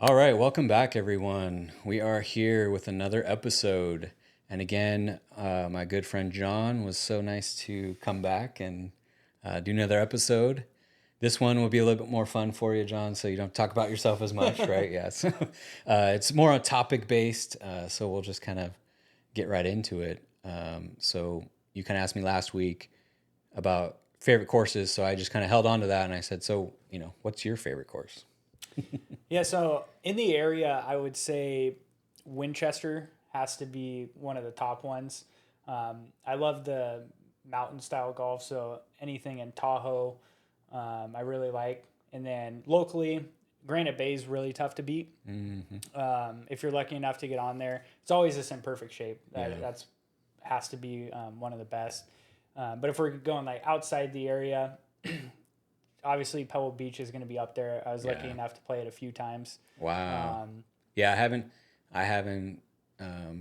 All right, welcome back, everyone. We are here with another episode. And again, my good friend John was so nice to come back and do another episode. This one will be a little bit more fun for you, John, so you don't talk about yourself as much, right? Yeah. So, it's more on topic based, so we'll just kind of get right into it. So, you kind of asked me last week about favorite courses, so I just kind of held on to that and I said, so, what's your favorite course? Yeah, so in the area, I would say Winchester has to be one of the top ones. I love the mountain style golf, so anything in Tahoe, I really like. And then locally, Granite Bay is really tough to beat. If you're lucky enough to get on there, it's always just in perfect shape. Yeah. That's has to be one of the best. But if we're going like outside the area, obviously Pebble Beach is going to be up there. I was lucky Yeah. enough to play it a few times. Wow. Yeah, I haven't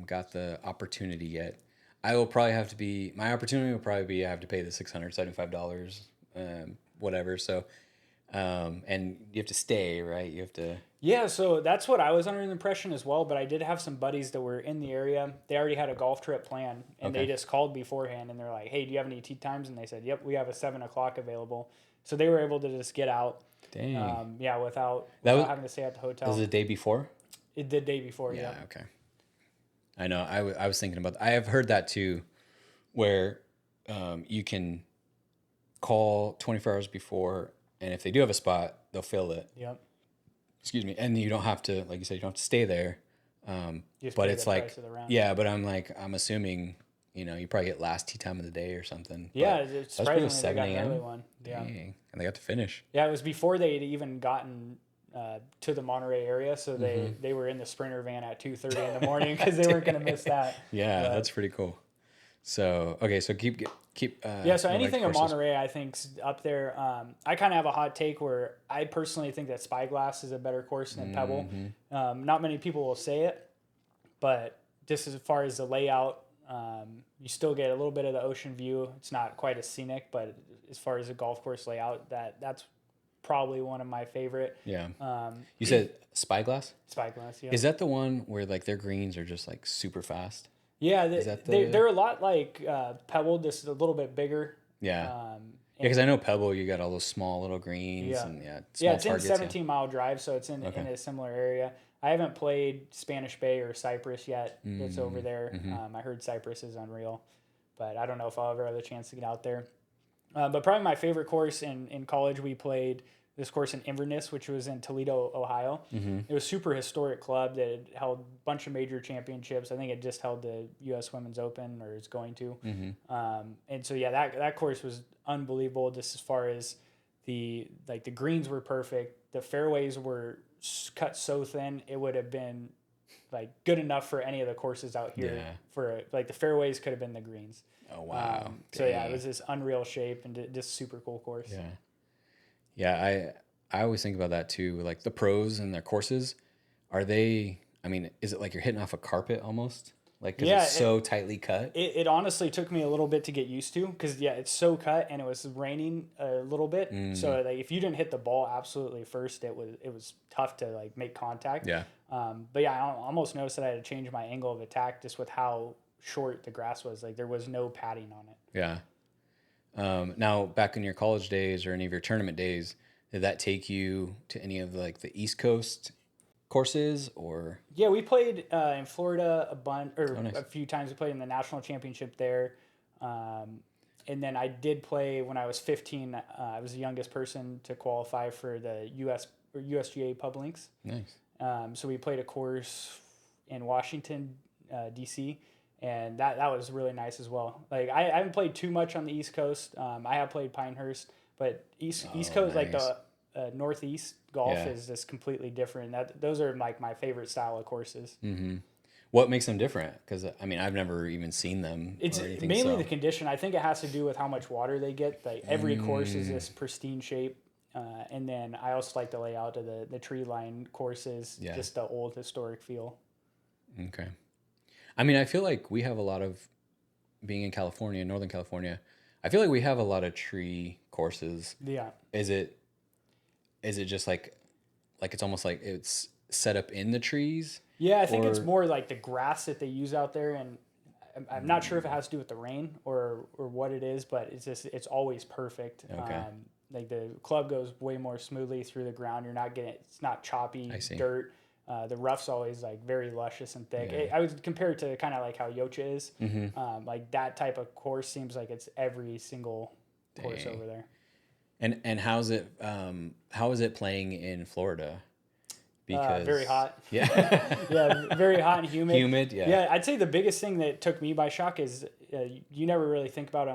got the opportunity yet. I will probably have to be my opportunity will probably be I have to pay the $675, whatever. So, and you have to stay, right? You have to. Yeah, so that's what I was under the impression as well. But I did have some buddies that were in the area. They already had a golf trip planned, and they Okay. just called beforehand and they're like, "Hey, do you have any tee times?" And they said, "Yep, we have a 7 o'clock available." So they were able to just get out, Dang. yeah, without That without was having to stay at the that was hotel. the day before. It the day before, Yeah. yeah. Okay. I know. I was thinking about. I have heard that too, where you can call 24 hours before, and if they do have a spot, they'll fill it. Yep. Excuse me, and you don't have to, like you said, you don't have to stay there. You just But pay it's the price like, of the round. yeah, but I'm assuming, you probably get last tee time of the day or something. Yeah, But that was pretty surprisingly they 7 got an early a.m. one. Yeah. Dang, and they got to finish. Yeah, it was before they had even gotten to the Monterey area, so Mm-hmm. they were in the Sprinter van at 2:30 in the morning because they weren't going to miss that. Yeah, But that's pretty cool. So okay, so keep yeah, so going back to anything in courses. Monterey, I think's up there. I kind of have a hot take where I personally think that Spyglass is a better course than Pebble. Not many people will say it, but just as far as the layout, you still get a little bit of the ocean view. It's not quite as scenic, but as far as a golf course layout, that's probably one of my favorite. Yeah, you said Spyglass. Spyglass, yeah. Is that the one where like their greens are just like super fast? Yeah, Is that they're a lot like Pebble, just a little bit bigger. yeah? Um, Yeah, because I know Pebble, you got all those small little greens yeah, and yeah, small it's in targets. 17-mile drive, so it's in Okay. a similar area. I haven't played Spanish Bay or Cypress yet. It's over there. I heard Cypress is unreal, but I don't know if I'll ever have a chance to get out there. But probably my favorite course in college, we played this course in Inverness, which was in Toledo, Ohio. It was a super historic club that had held a bunch of major championships. I think it just held the U.S. Women's Open, or is going to. And so yeah, that course was unbelievable. Just as far as the greens were perfect, the fairways were cut so thin it would have been like good enough for any of the courses out here. Yeah. For like the fairways could have been the greens. Oh wow! So yeah, it Dang. was this unreal shape and just super cool course. Yeah, yeah. I always think about that too. Like the pros and their courses, are they? I mean, is it like you're hitting off a carpet almost? Like because Yeah, it's so tightly cut. it honestly took me a little bit to get used to because yeah, it's so cut and it was raining a little bit. So like if you didn't hit the ball absolutely first, it was tough to like make contact. Yeah. But yeah, I almost noticed that I had to change my angle of attack just with how short the grass was. Like there was no padding on it. Yeah. Now, back in your college days or any of your tournament days, did that take you to any of like the East Coast courses or? Yeah, we played in Florida a bunch or Oh, nice. a few times. We played in the national championship there, and then I did play when I was 15. I was the youngest person to qualify for the U.S. or USGA Pub Links. Nice. So we played a course in Washington, D.C., and that was really nice as well. Like I haven't played too much on the East Coast. I have played Pinehurst, but East Coast, like nice. the Northeast golf Yeah. is just completely different. Those are like my favorite style of courses. What makes them different? Because I mean, I've never even seen them It's or anything. mainly So. the condition. I think it has to do with how much water they get. Like every course is this pristine shape. And then I also like the layout of the tree line courses, Yeah. just the old historic feel. Okay. I mean, I feel like we have a lot of being in California, Northern California. I feel like we have a lot of tree courses. Yeah. Is it just like it's almost like it's set up in the trees? Yeah, I think it's Or more like the grass that they use out there, and I'm not sure if it has to do with the rain or what it is, but it's always perfect. Okay. Like the club goes way more smoothly through the ground. You're not getting it's not choppy I see. dirt. The rough's always like very luscious and thick. Yeah. I would compare it to kind of like how Yocha is. Mm-hmm. Like that type of course seems like it's every single course over there. And how is it playing in Florida? Because Very hot. Yeah. Yeah, very hot and humid. Humid, yeah. Yeah, I'd say the biggest thing that took me by shock is you never really think about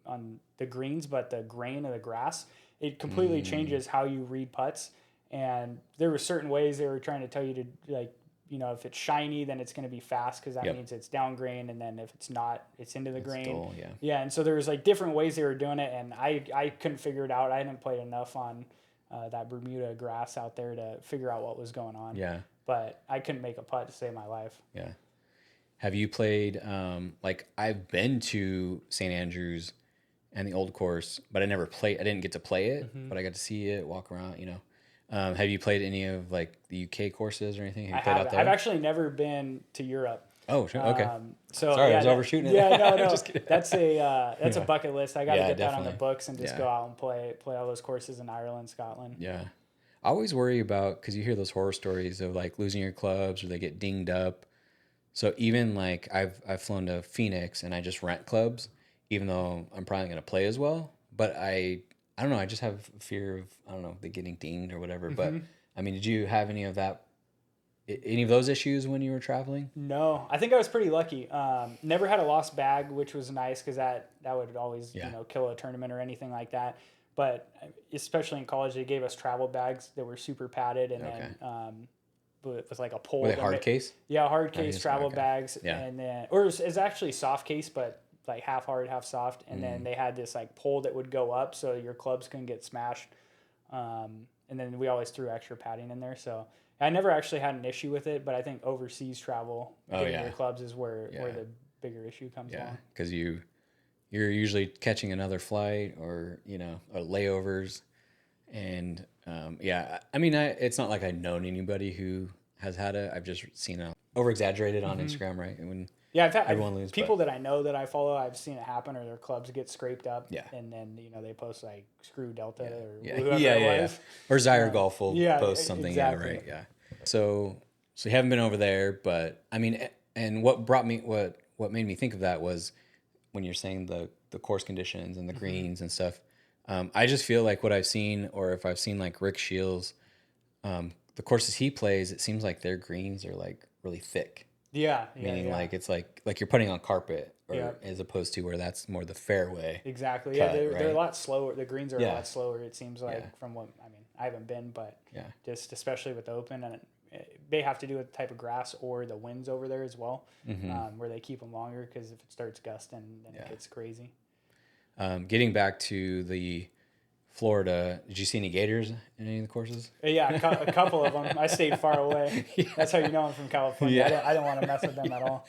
on the greens, but the grain of the grass, it completely changes how you read putts. And there were certain ways they were trying to tell you to like, if it's shiny, then it's going to be fast because that means it's down grain, and then if it's not, it's into the grain. Dull, yeah. Yeah, and so there was like different ways they were doing it, and I couldn't figure it out. I hadn't played enough on that Bermuda grass out there to figure out what was going on. Yeah. But I couldn't make a putt to save my life. Yeah. Have you played, like I've been to St. Andrews and the old course, but I didn't get to play it, but I got to see it, walk around, Have you played any of like the UK courses or anything? Have you played out there? I've actually never been to Europe. Oh, sure. Okay. So Sorry, yeah, I was overshooting it. Yeah, no. Just kidding. That's a bucket list. I got to get that on the definitely. books and just go out and play all those courses in Ireland, Scotland. Yeah. I always worry about, because you hear those horror stories of like losing your clubs or they get dinged up. So even like I've flown to Phoenix and I just rent clubs, even though I'm probably going to play as well. But I don't know. I just have fear of, I don't know, they getting dinged or whatever. But I mean, did you have any of those issues when you were traveling? No, I think I was pretty lucky. Never had a lost bag, which was nice because that would always kill a tournament or anything like that. But especially in college, they gave us travel bags that were super padded and then with like a pole. Were they hard case? Yeah, hard case travel bags, Yeah. and then or it's actually soft case, but like half hard, half soft. And then they had this like pole that would go up so your clubs couldn't get smashed. And then we always threw extra padding in there, so. I never actually had an issue with it, but I think overseas travel, getting your clubs is where the bigger issue comes along. Because you're usually catching another flight or layovers, and I mean, it's not like I've known anybody who has had it. I've just seen it over exaggerated on Instagram, right? And I've had people that I know that I follow. I've seen it happen, or their clubs get scraped up, and then they post like "screw Delta" or whoever it was. Or Zyre Golf will post something, exactly. right? Yeah. So you haven't been over there, but I mean, and what made me think of that was when you're saying the course conditions and the greens and stuff. I just feel like what I've seen, or if I've seen like Rick Shields, the courses he plays, it seems like their greens are like really thick. Meaning like it's like you're putting on carpet, or as opposed to where that's more the fairway. Exactly. Cut, they're a lot slower. The greens are a lot slower. It seems like from what I mean. I haven't been, but just especially with the Open, and they have to do with the type of grass or the winds over there as well, where they keep them longer because if it starts gusting, then it gets crazy. Getting back to the Florida, did you see any gators in any of the courses? Yeah, a couple of them. I stayed far away. That's how you know I'm from California. I don't want to mess with them at all.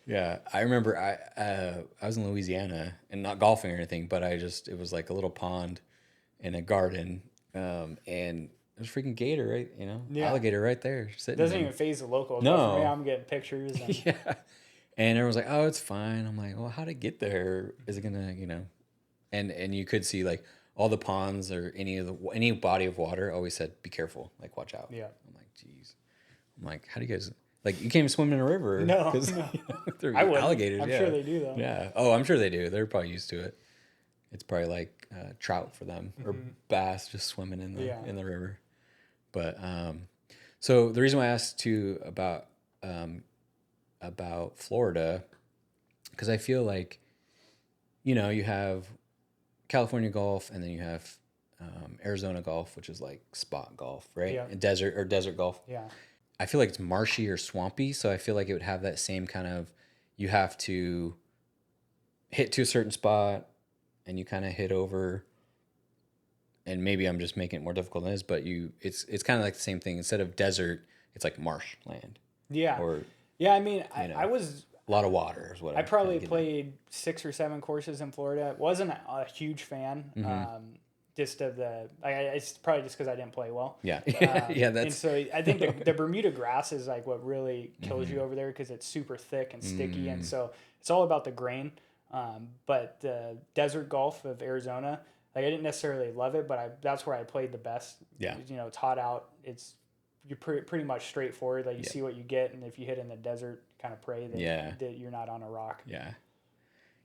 Yeah, I remember I was in Louisiana and not golfing or anything, but it was like a little pond in a garden, and there's a freaking gator, right? Alligator right there sitting. Doesn't even phase the local. No, for me, I'm getting pictures. And... and everyone's like, "Oh, it's fine." I'm like, "Well, how'd it get there? Is it gonna, And you could see like all the ponds or any body of water always said, "Be careful, like watch out." Yeah. I'm like, "Geez," I'm like, "How do you guys like? You can't even swim in a river?" No, they're I wouldn't. alligators. I'm sure they do though. Yeah. Oh, I'm sure they do. They're probably used to it. It's probably like trout for them or bass just swimming in the river. But so the reason why I asked too about Florida, because I feel like you have California golf, and then you have Arizona golf, which is like spot golf, right? Yeah. And desert golf. Yeah. I feel like it's marshy or swampy, so I feel like it would have that same kind of, you have to hit to a certain spot, and you kind of hit over. And maybe I'm just making it more difficult than it is, but it's kind of like the same thing. Instead of desert, it's like marsh land. Yeah. Or I mean, I was a lot of water is what I probably played 6 or 7 courses in Florida. Wasn't a huge fan. just of the, it's probably just because I didn't play well. Yeah. Yeah, that's. and so I think the Bermuda grass is like what really kills you over there because it's super thick and sticky, and so it's all about the grain. But the desert golf of Arizona, like I didn't necessarily love it, but that's where I played the best. Yeah. It's hot out. You're pretty much straightforward. Like you see what you get, and if you hit in the desert, kind of pray that you're not on a rock. Yeah.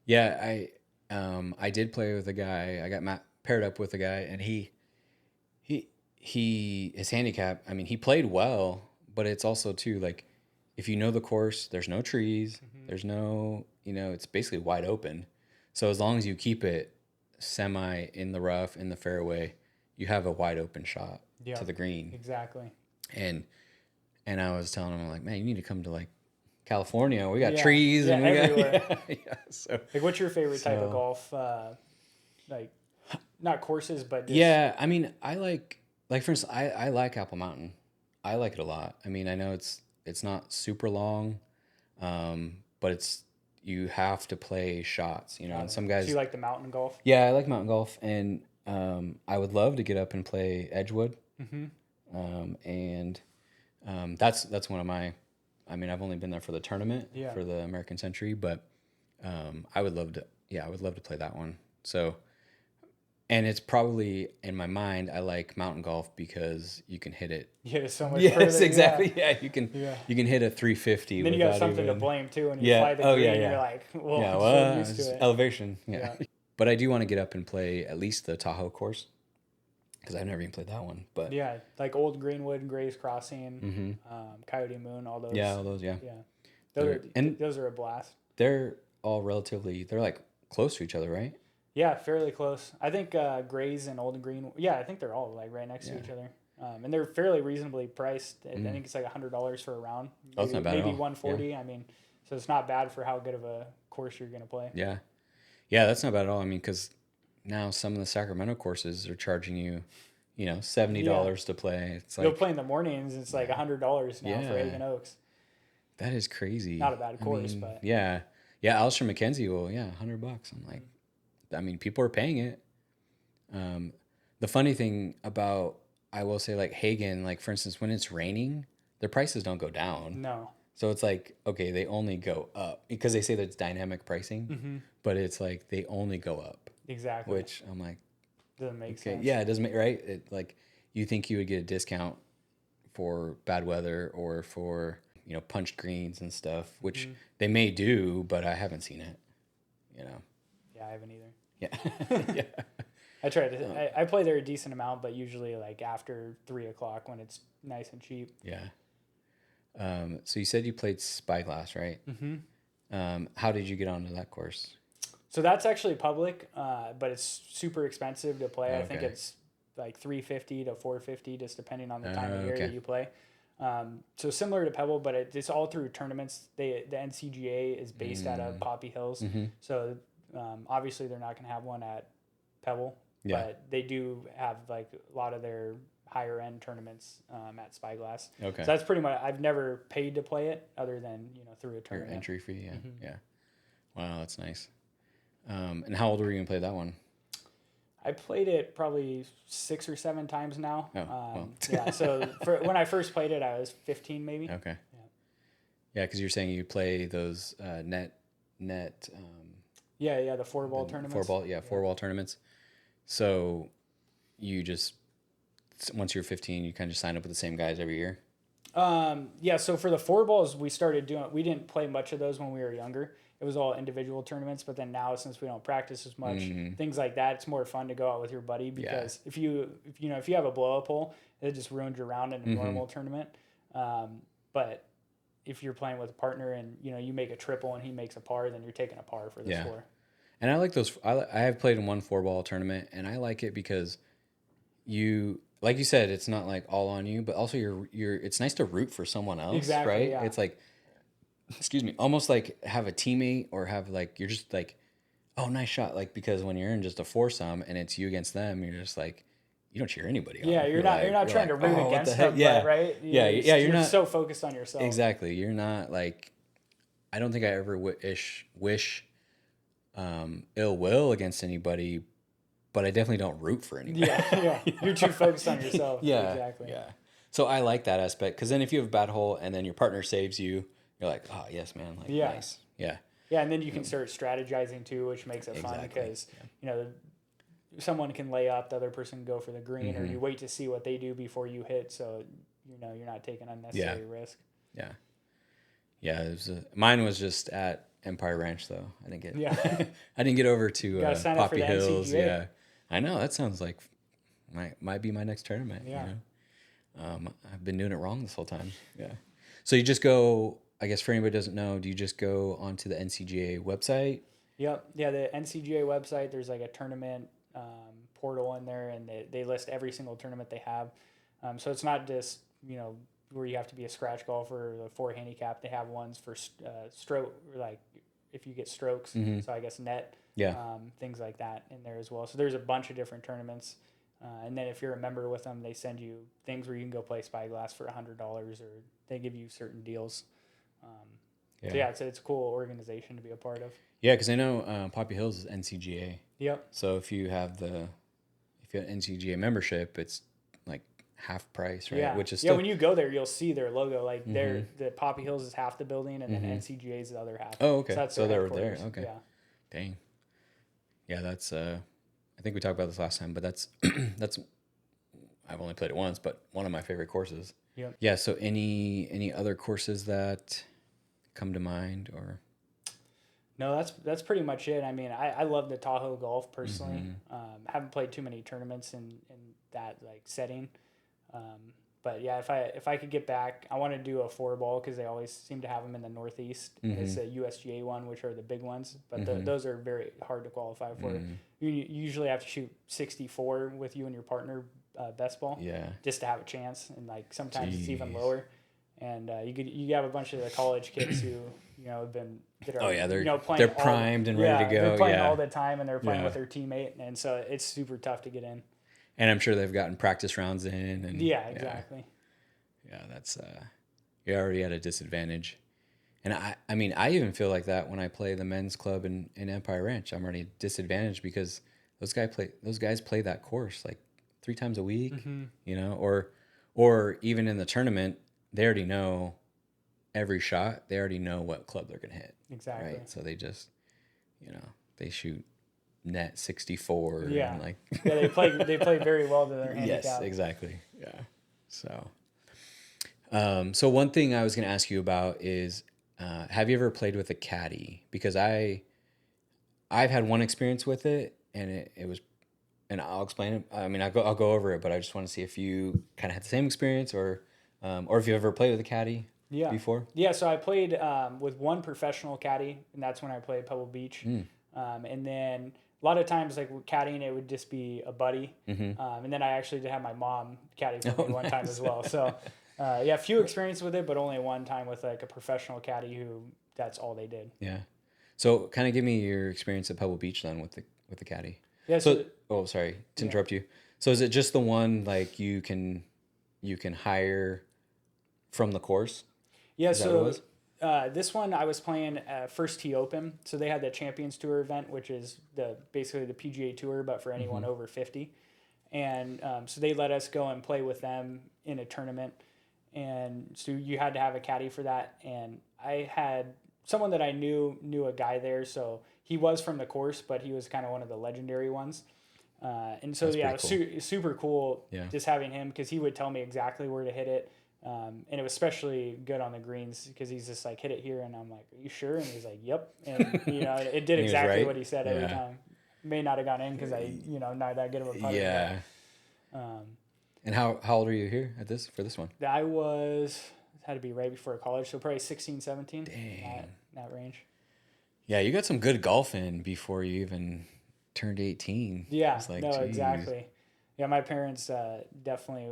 Yeah. I did play with a guy. I got paired up with a guy, and his handicap. I mean, he played well, but it's also too like, if you know the course, there's no trees, there's no, it's basically wide open. So as long as you keep it semi in the rough, in the fairway, you have a wide open shot to the green. Exactly. And I was telling him, I'm like, man, you need to come to like California. We got trees and we everywhere. got so. Like, what's your favorite type of golf? Like, not courses, but just... Yeah, I mean, I like for instance, I like Apple Mountain. I like it a lot. I mean, I know it's not super long, but you have to play shots, and some guys. So you like the mountain golf? Yeah, I like mountain golf, and I would love to get up and play Edgewood. And that's one of my. I mean, I've only been there for the tournament for the American Century, but I would love to. Yeah, I would love to play that one. So, and it's probably in my mind. I like mountain golf because you can hit it. Yeah, so much. Yes, further. exactly. Yeah, you can hit a 350. Then you got something to blame too when you fly the green. You're like, well, I'm so used to it. Elevation. Yeah. But I do want to get up and play at least the Tahoe course because I've never even played that one. But yeah, like Old Greenwood, Gray's Crossing, Coyote Moon, all those. Yeah, all those. Yeah. Those are a blast. They're all relatively. They're like close to each other, right? Yeah, fairly close. I think Gray's and Old Green. Yeah, I think they're all like right next to each other. And they're fairly reasonably priced. I think it's like $100 for a round. Oh, that's not bad. Maybe $140. I mean, so it's not bad for how good of a course you're going to play. Yeah, yeah, that's not bad at all. I mean, because now some of the Sacramento courses are charging you, $70 to play. It's like you'll play in the mornings. It's like $100 now for Hagen Oaks. That is crazy. Not a bad course, but yeah. Alistair McKenzie will $100. I'm like, I mean, people are paying it. The funny thing about, I will say, like Hagen, like for instance, when it's raining, their prices don't go down. No. So it's like, okay, they only go up because they say that it's dynamic pricing, but it's like they only go up. Exactly. Which I'm like, doesn't make sense. Yeah, it doesn't make right. It like you think you would get a discount for bad weather or for punched greens and stuff, which they may do, but I haven't seen it. Yeah, I haven't either. Yeah. Yeah. I try to. I play there a decent amount, but usually like after 3:00 when it's nice and cheap. Yeah. So you said you played Spyglass, right? How did you get onto that course? So that's actually public, but it's super expensive to play. I think it's like $350 to $450, just depending on the time of year that you play. So similar to Pebble, but it's all through tournaments. The NCGA is based out of Poppy Hills, so obviously they're not going to have one at Pebble, but they do have like a lot of their higher end tournaments at Spyglass. Okay, so that's pretty much. I've never paid to play it other than through a tournament. Your entry fee, yeah. Wow, that's nice. And how old were you going to play that one? I played it probably 6 or 7 times now. Oh, well. Yeah, so when I first played it, I was 15 maybe. Okay. Yeah, because you're saying you play those net. The 4-ball tournaments. 4-ball tournaments. So you just, once you're 15, you kind of just sign up with the same guys every year? So for the 4-balls, we didn't play much of those when we were younger. It was all individual tournaments, but then now since we don't practice as much, things like that, it's more fun to go out with your buddy because if you have a blow up hole, it just ruins your round in a normal tournament. But if you're playing with a partner and you make a triple and he makes a par, then you're taking a par for the score. And I like those. I have played in one 4-ball tournament, and I like it because like you said, it's not like all on you, but also it's nice to root for someone else, exactly, right? Yeah. It's like, excuse me, almost like have a teammate or have like, you're just like, oh, nice shot. Like, because when you're in just a foursome and it's you against them, you're just like, you don't cheer anybody on. Yeah, you're not trying to root against them, right? You're so focused on yourself. Exactly. You're not like, I don't think I ever wish ill will against anybody, but I definitely don't root for anybody. Yeah. You're too focused on yourself. Yeah, Exactly. yeah. So I like that aspect because then if you have a bad hole and then your partner saves you, you're like, oh yes, man, like Yeah. nice, yeah, Yeah, and then you can start strategizing too, which makes it fun exactly. because someone can lay up, the other person can go for the green, or you wait to see what they do before you hit, so you're not taking unnecessary risk. Yeah, yeah. Mine was just at Empire Ranch though. Yeah, I didn't get over to got to sign up for Poppy the Hills. NCGA. Yeah, I know that sounds like might be my next tournament. Yeah. I've been doing it wrong this whole time. Yeah. So you just go. I guess for anybody who doesn't know, do you just go onto the NCGA website? Yep. Yeah, the NCGA website, there's like a tournament portal in there, and they list every single tournament they have. So it's not just, where you have to be a scratch golfer or the 4 handicap. They have ones for stroke, like if you get strokes. So I guess net, Yeah. things like that in there as well. So there's a bunch of different tournaments. And then if you're a member with them, they send you things where you can go play Spyglass for $100, or they give you certain deals. So yeah, it's a cool organization to be a part of. Yeah, because I know Poppy Hills is NCGA. Yep. So if you have NCGA membership, it's like half price, right? Yeah. Which is Yeah, still when you go there, you'll see their logo. Like the Poppy Hills is half the building, and then NCGA is the other half. Oh, okay. So that's So their they were there. headquarters. Okay. Yeah. Dang. Yeah, that's I think we talked about this last time, but that's that's I've only played it once, but one of my favorite courses. Yep. Yeah, so any other courses that come to mind or No, that's pretty much it. I mean, I love the Tahoe Golf personally. Haven't played too many tournaments in that like setting. But yeah, if I could get back, I want to do a 4-ball because they always seem to have them in the Northeast. It's a USGA one, which are the big ones, but those are very hard to qualify for. You usually have to shoot 64 with you and your partner best ball, just to have a chance, and like sometimes it's even lower. And you have a bunch of the college kids who have been playing. They're primed and ready to go. They're playing all the time, and they're playing with their teammate, and so it's super tough to get in. And I'm sure they've gotten practice rounds in. And yeah, exactly. Yeah, that's you're already at a disadvantage. And I mean, I even feel like that when I play the men's club in Empire Ranch. I'm already disadvantaged because those guys play that course like 3 times a week, or even in the tournament, they already know every shot. They already know what club they're going to hit. Exactly. Right? So they just, they shoot net 64. Yeah. And yeah, they play very well to their handicap. Yes, exactly. Yeah. So one thing I was going to ask you about is, have you ever played with a caddie? Because I've had one experience with it, and it was, and I'll explain it. I mean, I'll go over it, but I just want to see if you kind of had the same experience, or if you ever played with a caddie before. Yeah, so I played with one professional caddy, and that's when I played Pebble Beach. And then a lot of times, like caddying, it would just be a buddy. And then I actually did have my mom caddy for me one time as well. So a few experiences with it, but only one time with like a professional caddy who that's all they did. Yeah. So kind of give me your experience at Pebble Beach then with the caddy. Yeah. So sorry to interrupt you. So is it just the one like you can hire from the course? Yeah. So this one I was playing First Tee Open. So they had the Champions Tour event, which is basically the PGA Tour, but for anyone over 50. And so they let us go and play with them in a tournament. And so you had to have a caddy for that. And I had someone that I knew a guy there. So he was from the course, but he was kind of one of the legendary ones. And so, it was super cool just having him because he would tell me exactly where to hit it. And it was especially good on the greens because he's just like, hit it here. And I'm like, are you sure? And he's like, yep. And, it did exactly what he said every time. May not have gone in because I, not that good of a putter. Yeah. But, and how old are you here for this one? I had to be right before college. So probably 16, 17. Dang. That range. Yeah. You got some good golf in before you even turned 18. Yeah. Exactly. Yeah. My parents definitely,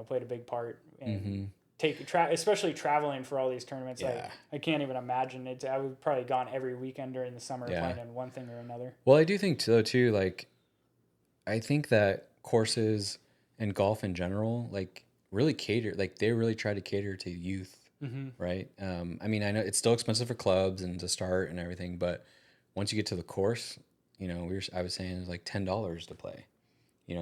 played a big part in especially traveling for all these tournaments. Yeah. I can't even imagine it. I would probably gone every weekend during the summer playing in one thing or another. Well, I do think too, like, I think that courses and golf in general, like, really cater, like, they really try to cater to youth, right? I mean, I know it's still expensive for clubs and to start and everything, but once you get to the course, I was saying it was like $10 to play,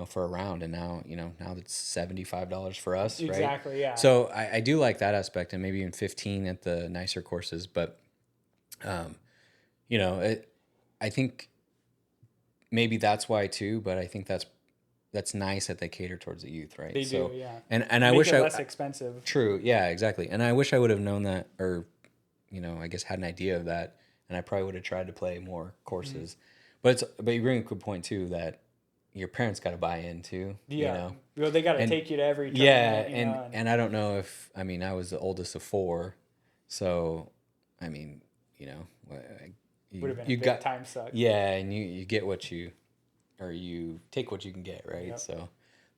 for a round, and now it's $75 for us, right? Exactly. Yeah. So I do like that aspect, and maybe even 15 at the nicer courses, but I think maybe that's why too, but I think that's nice that they cater towards the youth, right? They do. So, Yeah. and I Make wish it less expensive. true, yeah, exactly, and I wish I would have known that, or I guess had an idea of that, and I probably would have tried to play more courses. But you bring a good point too, that your parents got to buy in too, Yeah. Well, they got to and take you to every yeah, tournament, and I don't know if I was the oldest of four, so I mean, would have been a you big got time suck. yeah, and you get what you take what you can get, right? Yep. So,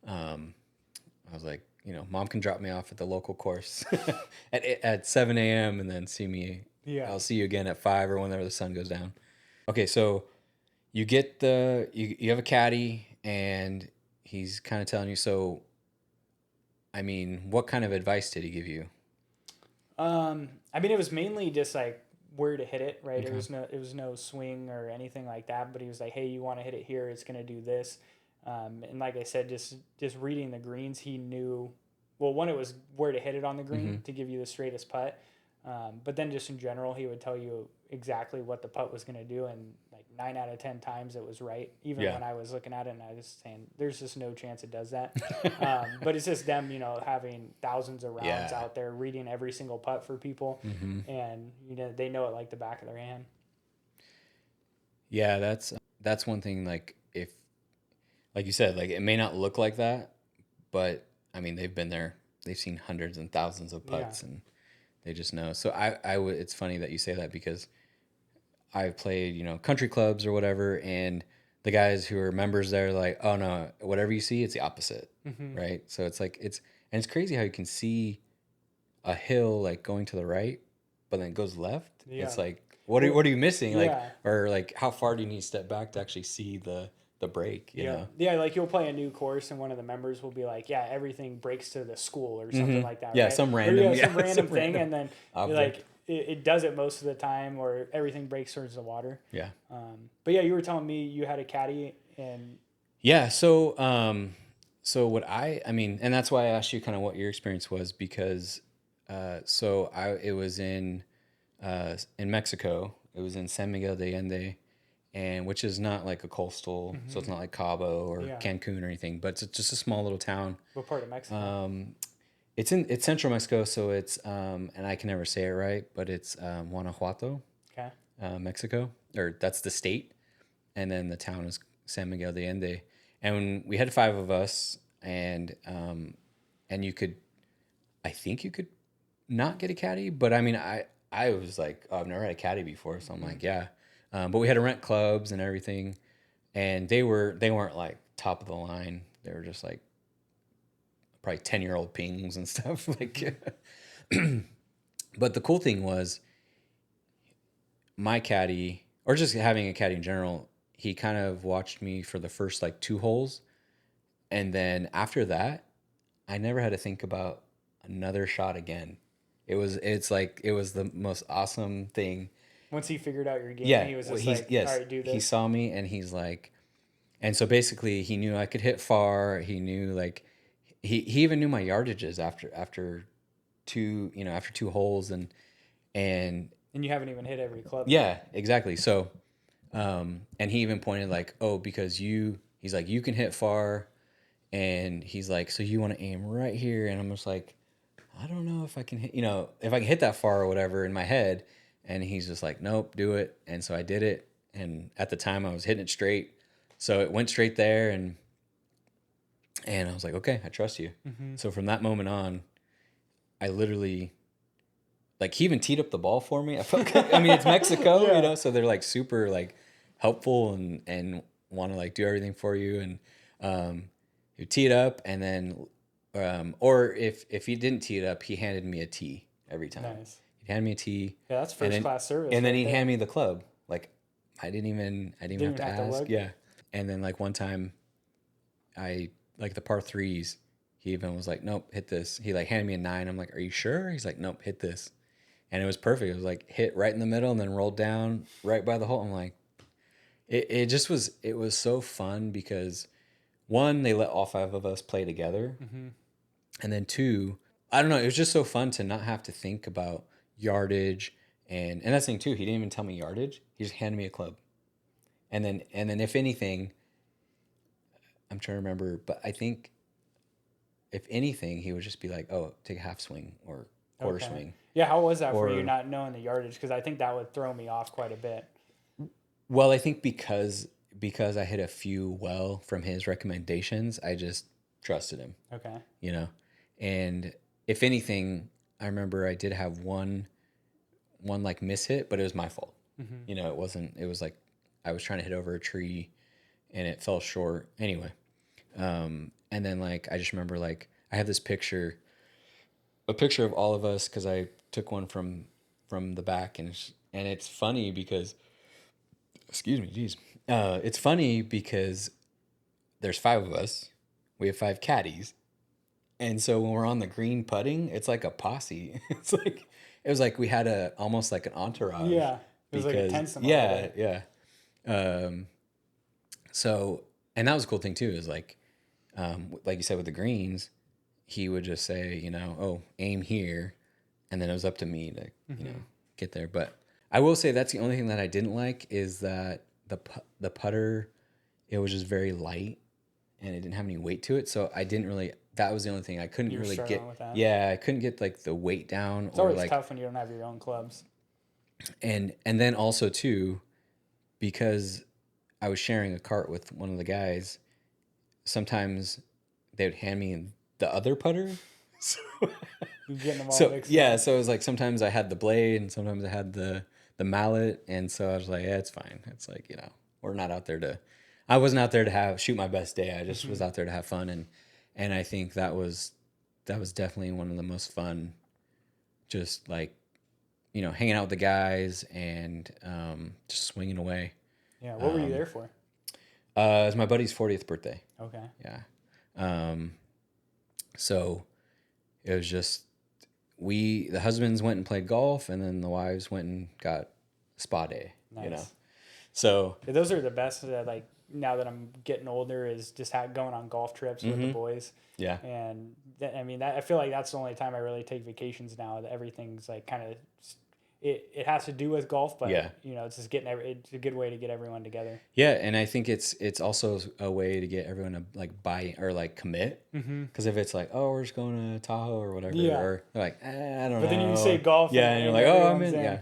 I was like, mom can drop me off at the local course at 7 a.m. and then see me. Yeah. I'll see you again at 5 or whenever the sun goes down. Okay, so you get you have a caddy and he's kind of telling you. So, I mean, what kind of advice did he give you? I mean, it was mainly just like where to hit it, right? Okay. It was no swing or anything like that. But he was like, hey, you want to hit it here? It's gonna do this. And like I said, just reading the greens, he knew. Well, one, it was where to hit it on the green to give you the straightest putt. But then just in general, he would tell you exactly what the putt was going to do, and like 9 out of 10 times it was right. Even Yeah. when I was looking at it and I was saying, "There's just no chance it does that." But it's just them, having thousands of rounds Yeah. out there, reading every single putt for people, and they know it like the back of their hand. Yeah, that's one thing. Like if, like you said, like it may not look like that, but I mean they've been there. They've seen hundreds and thousands of putts, and they just know. So I would. It's funny that you say that because I've played, country clubs or whatever, and the guys who are members there are like, oh no, whatever you see, it's the opposite, right? So it's like and it's crazy how you can see a hill like going to the right, but then it goes left. Yeah. It's like what are you missing? Like Yeah. or like how far do you need to step back to actually see the break? You know? Yeah, like you'll play a new course and one of the members will be like, yeah, everything breaks to the school or something like that. Yeah, right? some Or, random some random some thing, random and then object. like it does it most of the time, or everything breaks towards the water. Yeah. But yeah, you were telling me you had a caddy and Yeah. So what I mean, and that's why I asked you kind of what your experience was because, it was in Mexico. It was in San Miguel de Allende, and which is not like a coastal, so it's not like Cabo or Cancun or anything, but it's just a small little town. what part of Mexico? It's central Mexico, so it's and I can never say it right, but it's Guanajuato, Okay. Mexico, or that's the state, and then the town is San Miguel de Allende. And we had 5 of us, and you could, I think you could not get a caddy, but I mean, I was like, oh, I've never had a caddy before, so I'm like, yeah. But we had to rent clubs and everything, and they weren't like top of the line. They were just like probably 10-year-old pings and stuff like. But the cool thing was my caddy, or just having a caddy in general, he kind of watched me for the first like 2 holes, and then after that, I never had to think about another shot again. It's like it was the most awesome thing. Once he figured out your game, Yeah, he was well, just he's like, yes, all right, do he this. saw me and he's like, and so basically he knew I could hit far. He knew like he even knew my yardages after after 2 holes and And you haven't even hit every club. yeah, exactly. So and he even pointed like, oh, because he's like, you can hit far, and he's like, so you want to aim right here, and I'm just like, I don't know if I can hit, if I can hit that far or whatever in my head. And he's just like, nope, do it. And so I did it. And at the time I was hitting it straight. So it went straight there. And I was like, okay, I trust you. So from that moment on, I literally, like, he even teed up the ball for me. I felt I mean, it's Mexico, Yeah. so they're like super like helpful and want to like do everything for you. And you tee it up, and then or if he didn't tee it up, he handed me a tee every time. Nice. He'd hand me a tee. Yeah, that's first class service. And then right he'd there. hand me the club. Like I didn't even have to have to ask. look? Yeah. And then like one time, I like the par threes. He even was like, nope, hit this. He like handed me a 9. I'm like, are you sure? He's like, nope, hit this. And it was perfect. It was like hit right in the middle and then rolled down right by the hole. I'm like, it just was, it was so fun because one, they let all five of us play together. And then two, I don't know, it was just so fun to not have to think about yardage. And that's the thing too, he didn't even tell me yardage. He just handed me a club. And then if anything, I'm trying to remember, but I think if anything, he would just be like, "Oh, take a half swing or quarter swing." Yeah, how was that for you Or not knowing the yardage? Because I think that would throw me off quite a bit. well, I think because I hit a few well from his recommendations, I just trusted him, Okay. you know. And if anything, I remember I did have one like miss hit, but it was my fault. You know, it wasn't. It was like I was trying to hit over a tree, and it fell short. Anyway, and then like I just remember like I have this picture, a picture of all of us because I took one from the back, and it's funny because excuse me, geez, it's funny because there's five of us, we have five caddies, and so when we're on the green putting, it's like a posse. It's like it was like we had a almost like an entourage Yeah. It was like a because tense amount of yeah it. so and that was a cool thing too is like you said with the greens, he would just say, you know, oh, aim here, and then it was up to me to, you know, get there. But I will say that's the only thing that I didn't like is that the putter, it was just very light and it didn't have any weight to it. So I didn't really. That was the only thing I couldn't You were really get. struggling with that. Yeah, I couldn't get like the weight down It's or always like tough when you don't have your own clubs. and then also too because I was sharing a cart with one of the guys. Sometimes they would hand me the other putter. So, You're getting them all so mixed yeah, up. so it was like sometimes I had the blade and sometimes I had the mallet, and so I was like, yeah, it's fine. It's like, you know, we're not out there to. I wasn't out there to have shoot my best day. I just was out there to have fun, and I think that was definitely one of the most fun. Just like, you know, hanging out with the guys and just swinging away. Yeah. What were you there for? It was my buddy's 40th birthday. Okay. Yeah. So it was just the husbands went and played golf, and then the wives went and got spa day. Nice. You know, so Yeah, those are the best. Like now that I'm getting older, is just going on golf trips with the boys. yeah, And I mean, I feel like that's the only time I really take vacations now. That everything's like kind of it has to do with golf, but Yeah. you know, it's just it's a good way to get everyone together. yeah, and I think it's also a way to get everyone to like buy or like commit. Because if it's like, oh, we're just going to Tahoe or whatever, Yeah. or they're like, I don't know. But then you say golf, Yeah, and you're and like, oh, I'm everyone's in. in. Yeah.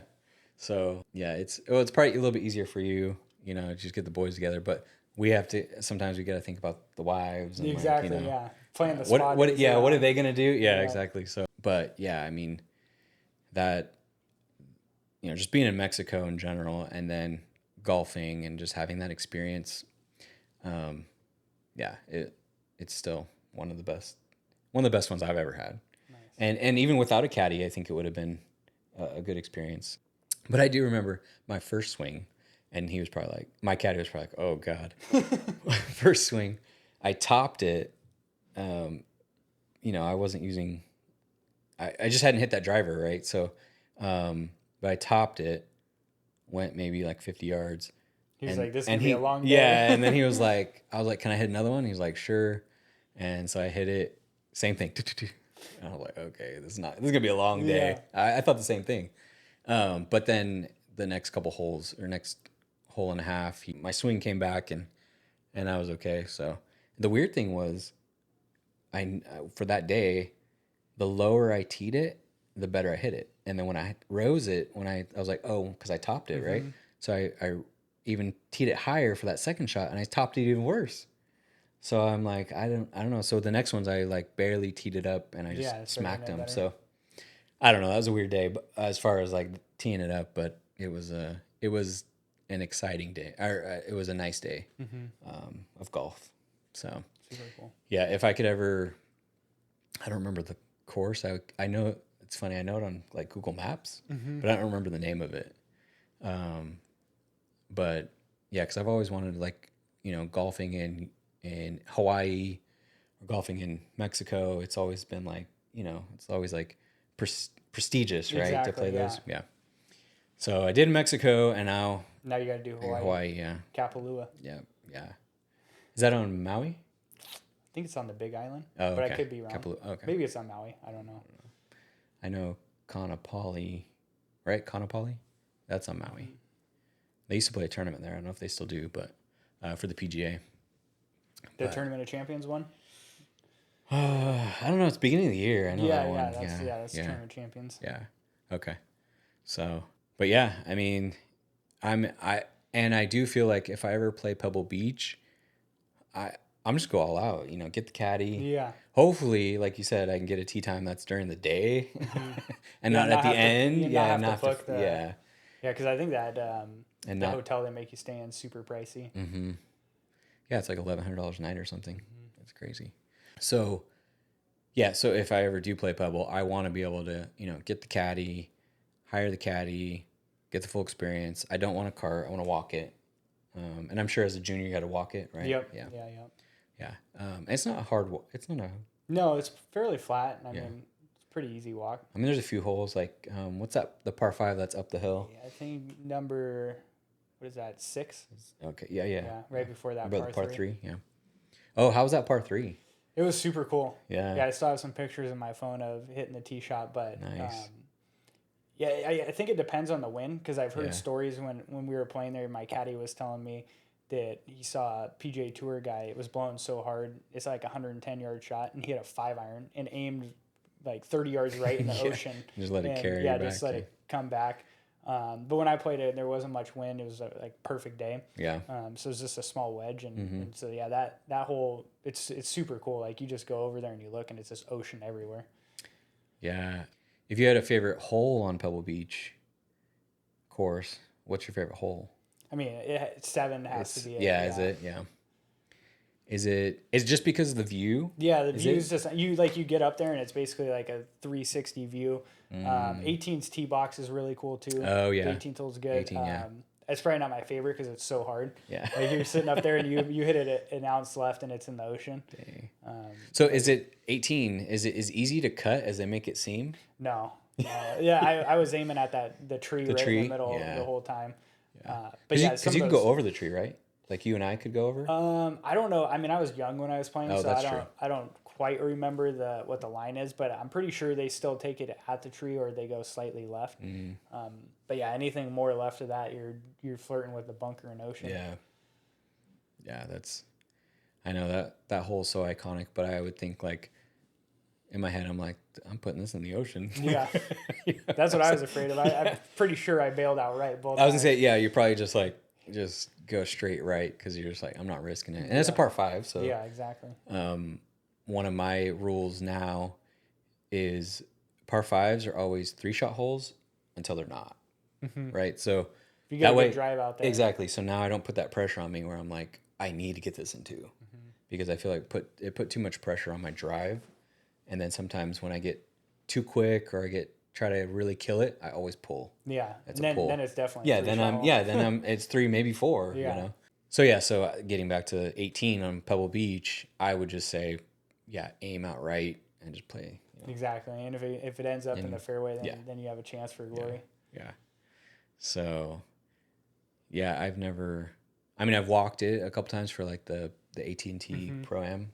So yeah, it's probably a little bit easier for you, you know, just get the boys together. But we have to sometimes we got to think about the wives and Exactly. like, you know, Yeah. Playing the spot. what days yeah, what are around. they gonna do? Yeah, Yeah. exactly. So, but yeah, I mean that, you know, just being in Mexico in general, and then golfing and just having that experience, yeah, it's still one of the best ones I've ever had. Nice. And even without a caddy, I think it would have been a good experience. But I do remember my first swing, and he was probably like, my caddy was probably like, oh God. First swing, I topped it. You know, I wasn't using, I just hadn't hit that driver, right? So, but I topped it, went maybe like 50 yards. He's And, like, this and could be he, a long day. yeah. And then he was like, I was like, can I hit another one? He was like, sure. And so I hit it, same thing. And I was like, okay, this is gonna be a long day. I thought the same thing. But then the next couple holes or next hole and a half, my swing came back and I was okay. So the weird thing was, for that day, the lower I teed it, the better I hit it. And then when I rose it, I was like, oh, because I topped it, right? So I even teed it higher for that second shot, and I topped it even worse. So I'm like, I don't know. So the next ones I like barely teed it up, and I just it's smacked hitting it them. better. So I don't know. That was a weird day, but as far as like teeing it up, but it was an exciting day, or it was a nice day of golf. So Super cool. yeah, if I could ever, I don't remember the course. I know it's funny. I know it on like Google Maps, but I don't remember the name of it. But yeah, because I've always wanted like, you know, golfing in Hawaii or golfing in Mexico. It's always been like, you know, it's always like prestigious, right? To Exactly, play those. yeah. Yeah. So I did in Mexico, and now Now you got to do Hawaii. Hawaii, yeah. Kapalua. Yeah, yeah. Is that on Maui? I think it's on the Big Island, Oh, but okay. I could be wrong. Okay. Maybe it's on Maui. I don't know. I know Kaanapali, right? Kaanapali? That's on Maui. They used to play a tournament there. I don't know if they still do, but for the PGA. The Tournament of Champions one? I don't know. It's beginning of the year. I know that one. That's Tournament of Champions. Yeah. Okay. So, but yeah, I mean, I do feel like if I ever play Pebble Beach, I'm just go all out, get the caddy. Yeah. Hopefully, like you said, I can get a tee time that's during the day and not at the end. Yeah, yeah. Yeah, because I think that And the hotel they make you stay in super pricey. Mm-hmm. Yeah, it's like $1,100 a night or something. That's crazy. So, yeah, so if I ever do play Pebble, I want to be able to, get the caddy, hire the caddy, get the full experience. I don't want a cart. I want to walk it. And I'm sure as a junior, you got to walk it, right? Yep. Yeah. Yeah. It's not a hard walk. It's not a... No, it's fairly flat. I mean, it's a pretty easy walk. I mean, there's a few holes, like, what's that? The par 5 that's up the hill? Yeah, I think number... What is that? 6? Okay. Yeah. Yeah, right before that par 3. Yeah. Oh, how was that par 3? It was super cool. Yeah. Yeah, I still have some pictures in my phone of hitting the tee shot, but nice. I think it depends on the wind because I've heard stories when we were playing there. My caddy was telling me that he saw a PGA Tour guy. It was blowing so hard, it's like a 110-yard shot, and he had a 5-iron and aimed like 30 yards right in the ocean. Just let it carry. Yeah, just let it come back. But when I played it, there wasn't much wind. It was like perfect day. Yeah. So it was just a small wedge, and so yeah, that whole it's super cool. Like you just go over there and you look, and it's just ocean everywhere. Yeah. If you had a favorite hole on Pebble Beach course, what's your favorite hole? I mean, 7 has to be it. Yeah, is it? Yeah. Is it just because of the view? Yeah, the view is just you get up there and it's basically like a 360 view. 18's tee box is really cool too. Oh yeah, 18th hole's good. 18, yeah. It's probably not my favorite because it's so hard. Yeah, like you're sitting up there and you hit it an ounce left and it's in the ocean. So is it 18? Is it as easy to cut as they make it seem? No. Yeah, I was aiming at the tree in the middle the whole time. Yeah. But yeah, because you can go over the tree, right? Like you and I could go over. I don't know. I mean, I was young when I was playing, so I don't quite remember what the line is, but I'm pretty sure they still take it at the tree or they go slightly left. But yeah, anything more left of that, you're flirting with the bunker and ocean. Yeah, I know that hole's so iconic, but I would think like in my head, I'm like, I'm putting this in the ocean. Yeah, that's what I was afraid of. I'm pretty sure I bailed out right both. I was gonna say, yeah, you're probably just like go straight right because you're just like, I'm not risking it, and it's a par 5, so yeah, exactly. One of my rules now is par 5s are always 3-shot holes until they're not, right? So you get a good drive out there. Exactly. So now I don't put that pressure on me where I'm like, I need to get this in 2 because I feel like it put too much pressure on my drive, and then sometimes when I get too quick or try to really kill it, I always pull. Yeah, it's a pull. Then it's definitely it's 3 maybe 4. Yeah. So getting back to 18 on Pebble Beach, I would just say, aim out right and just play. Exactly, and if it ends up in the fairway, then you have a chance for glory. Yeah. So, I've walked it a couple times for like the AT&T Pro-Am,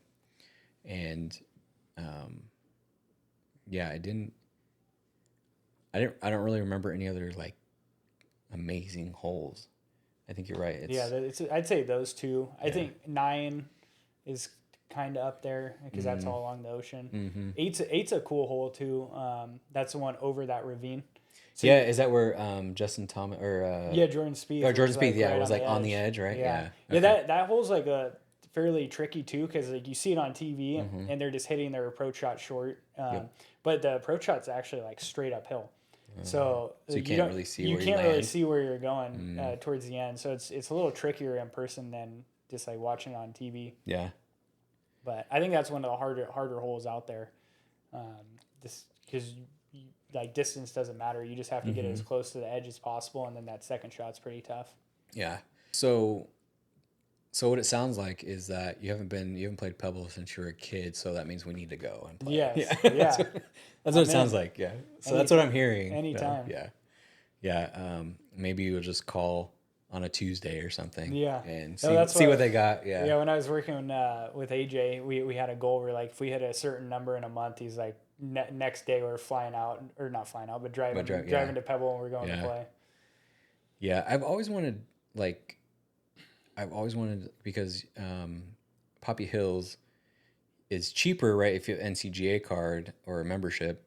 and I don't really remember any other like amazing holes. I think you're right. I'd say those two. I think 9 is kind of up there because that's all along the ocean. 8's a cool hole too. That's the one over that ravine. So is that where Justin Thomas or Jordan Spieth? Or Jordan Spieth, right it was like on the edge, right? Yeah. Okay. That hole's like a fairly tricky too because like you see it on TV and they're just hitting their approach shot short. But the approach shot's actually like straight uphill. So you can't really see you where can't you really see where you're going towards the end. So it's a little trickier in person than just like watching it on TV. Yeah. But I think that's one of the harder holes out there. Just because like distance doesn't matter. You just have to get it as close to the edge as possible, and then that second shot's pretty tough. Yeah. So what it sounds like is that you haven't played Pebble since you were a kid, so that means we need to go and play. Yes. Yeah. That's what it sounds like. Yeah. So that's what I'm hearing. Anytime. So, yeah. Maybe we'll just call on a Tuesday or something. Yeah. And No, see that's see what they got. Yeah. Yeah, when I was working with AJ, we had a goal where like if we hit a certain number in a month, he's like next day we're flying out, or not flying out, but driving Yeah. to Pebble and we're going to Yeah. play. Yeah. Like I've always wanted because Poppy Hills is cheaper, right? If you have an NCGA card or a membership.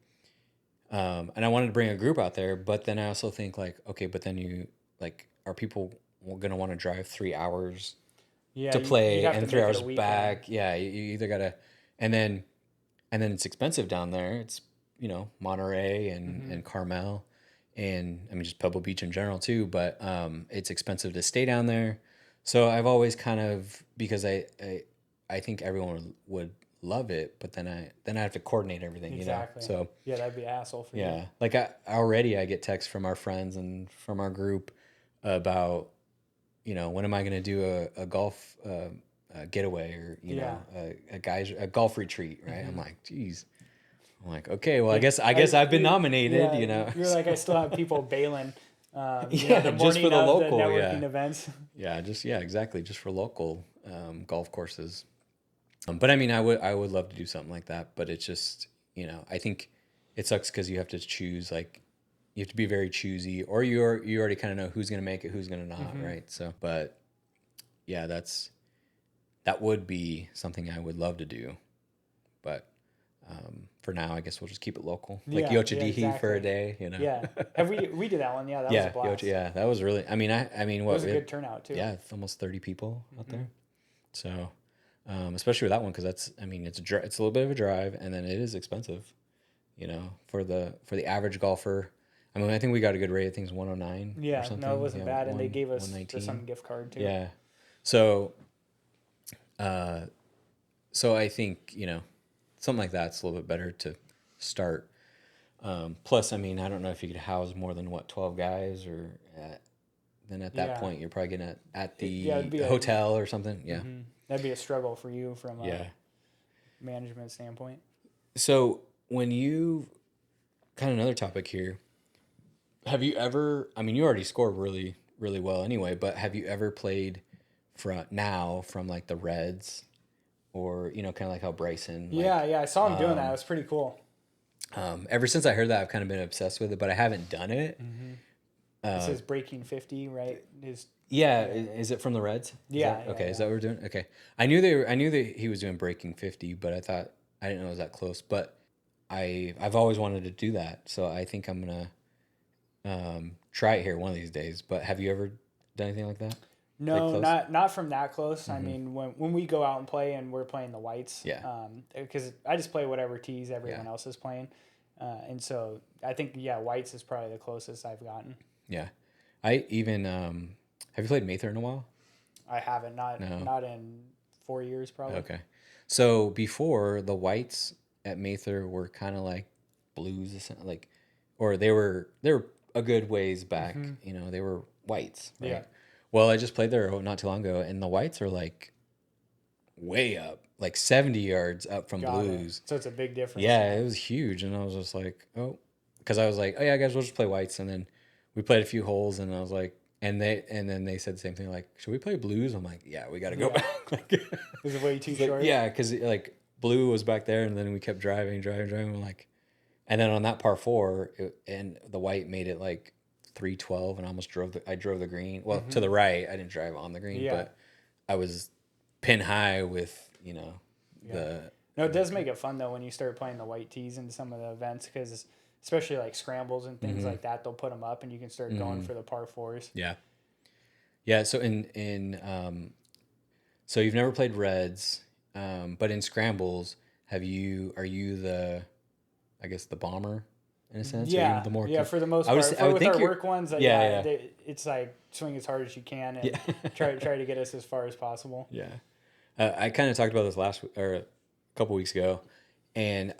And I wanted to bring a group out there, but then I also think like, okay, but then you like, are people going to want to drive 3 hours Yeah, to you'd play have and to three make it hours a weekend. back? Yeah, you either gotta, and then it's expensive down there. It's Monterey and Carmel, and I mean just Pebble Beach in general too. But it's expensive to stay down there. So I've always kind of because I think everyone would love it, but then I have to coordinate everything, Exactly. So Yeah, that'd be an hassle for you. yeah, like I get texts from our friends and from our group about when am I going to do a golf getaway or a golf retreat, right? I'm like, geez. I'm like, okay, well, I guess I've been nominated, Yeah, you're like, I still have people bailing. Yeah, The just for morning the of the local, networking events. yeah, exactly, just for local golf courses. But I mean, I would love to do something like that, but it's just I think it sucks because you have to choose like you have to be very choosy, or you already kind of know who's gonna make it, who's gonna not, right? So, but yeah, that would be something I would love to do, but for now, I guess we'll just keep it local, like Yochadihi for a day, Yeah. We did that one? Yeah, that was a Yeah, blast. yeah, that was really. I mean, It what? was a good turnout too. Yeah, it's almost 30 people out there. So, especially with that one, because it's a little bit of a drive, and then it is expensive. For the average golfer. I mean, I think we got a good rate. I think it's 109 or Yeah, something. no, it wasn't Yeah, bad, and they gave us 119. some gift card too. Yeah. So, so I think something like that's a little bit better to start. Plus, I mean, I don't know if you could house more than 12 guys, or then at that Yeah. point you're probably gonna at it'd be the hotel or something. Yeah. That'd be a struggle for you from a Yeah. management standpoint. So when you kind of another topic here, have you ever? I mean, you already score really, really well anyway. But have you ever played from like the Reds, or kind of like how Bryson? Yeah, I saw him doing that. It was pretty cool. Ever since I heard that, I've kind of been obsessed with it, but I haven't done it. This is breaking 50, right? Yeah, is it from the Reds? Yeah. Okay, yeah. is that what we're doing? Okay, I knew that he was doing breaking 50, but I didn't know it was that close. But I've always wanted to do that, so I think I'm gonna try it here one of these days. But have you ever done anything like that? No, not from that close. I mean, when we go out and play and we're playing the whites, Yeah. Because I just play whatever tees everyone Yeah. else is playing, and so I think whites is probably the closest I've gotten. Yeah, I even have you played Mather in a while? I haven't not in 4 years probably. Okay, so before the whites at Mather were kind of like blues, like, or they were a good ways back. They were whites, right? Yeah. Well, I just played there not too long ago, and the whites are like way up, like 70 yards up from Got it. blues. So it's a big difference. Yeah, it was huge, and I was just like, oh, because I was like, oh yeah, guys, we'll just play whites, and then we played a few holes, and I was like, and then they said the same thing, like, should we play blues? I'm like, yeah, we got to go back. Like, Is it way too like, short? yeah, because like blue was back there, and then we kept driving, like, and then on that par four, and the white made it like 312, and I drove the green. Well, to the right, I didn't drive on the green, but I was pin high with the. No, it does make it fun though when you start playing the white tees in some of the events, because especially like scrambles and things like that, they'll put them up and you can start going for the par fours. Yeah. Yeah. So so you've never played Reds, but in scrambles, are you I guess the bomber in a sense? Yeah. The more for the most I part. would With think our you're- work ones, yeah. it's like swing as hard as you can and try to get us as far as possible. Yeah. I kind of talked about this a couple weeks ago, and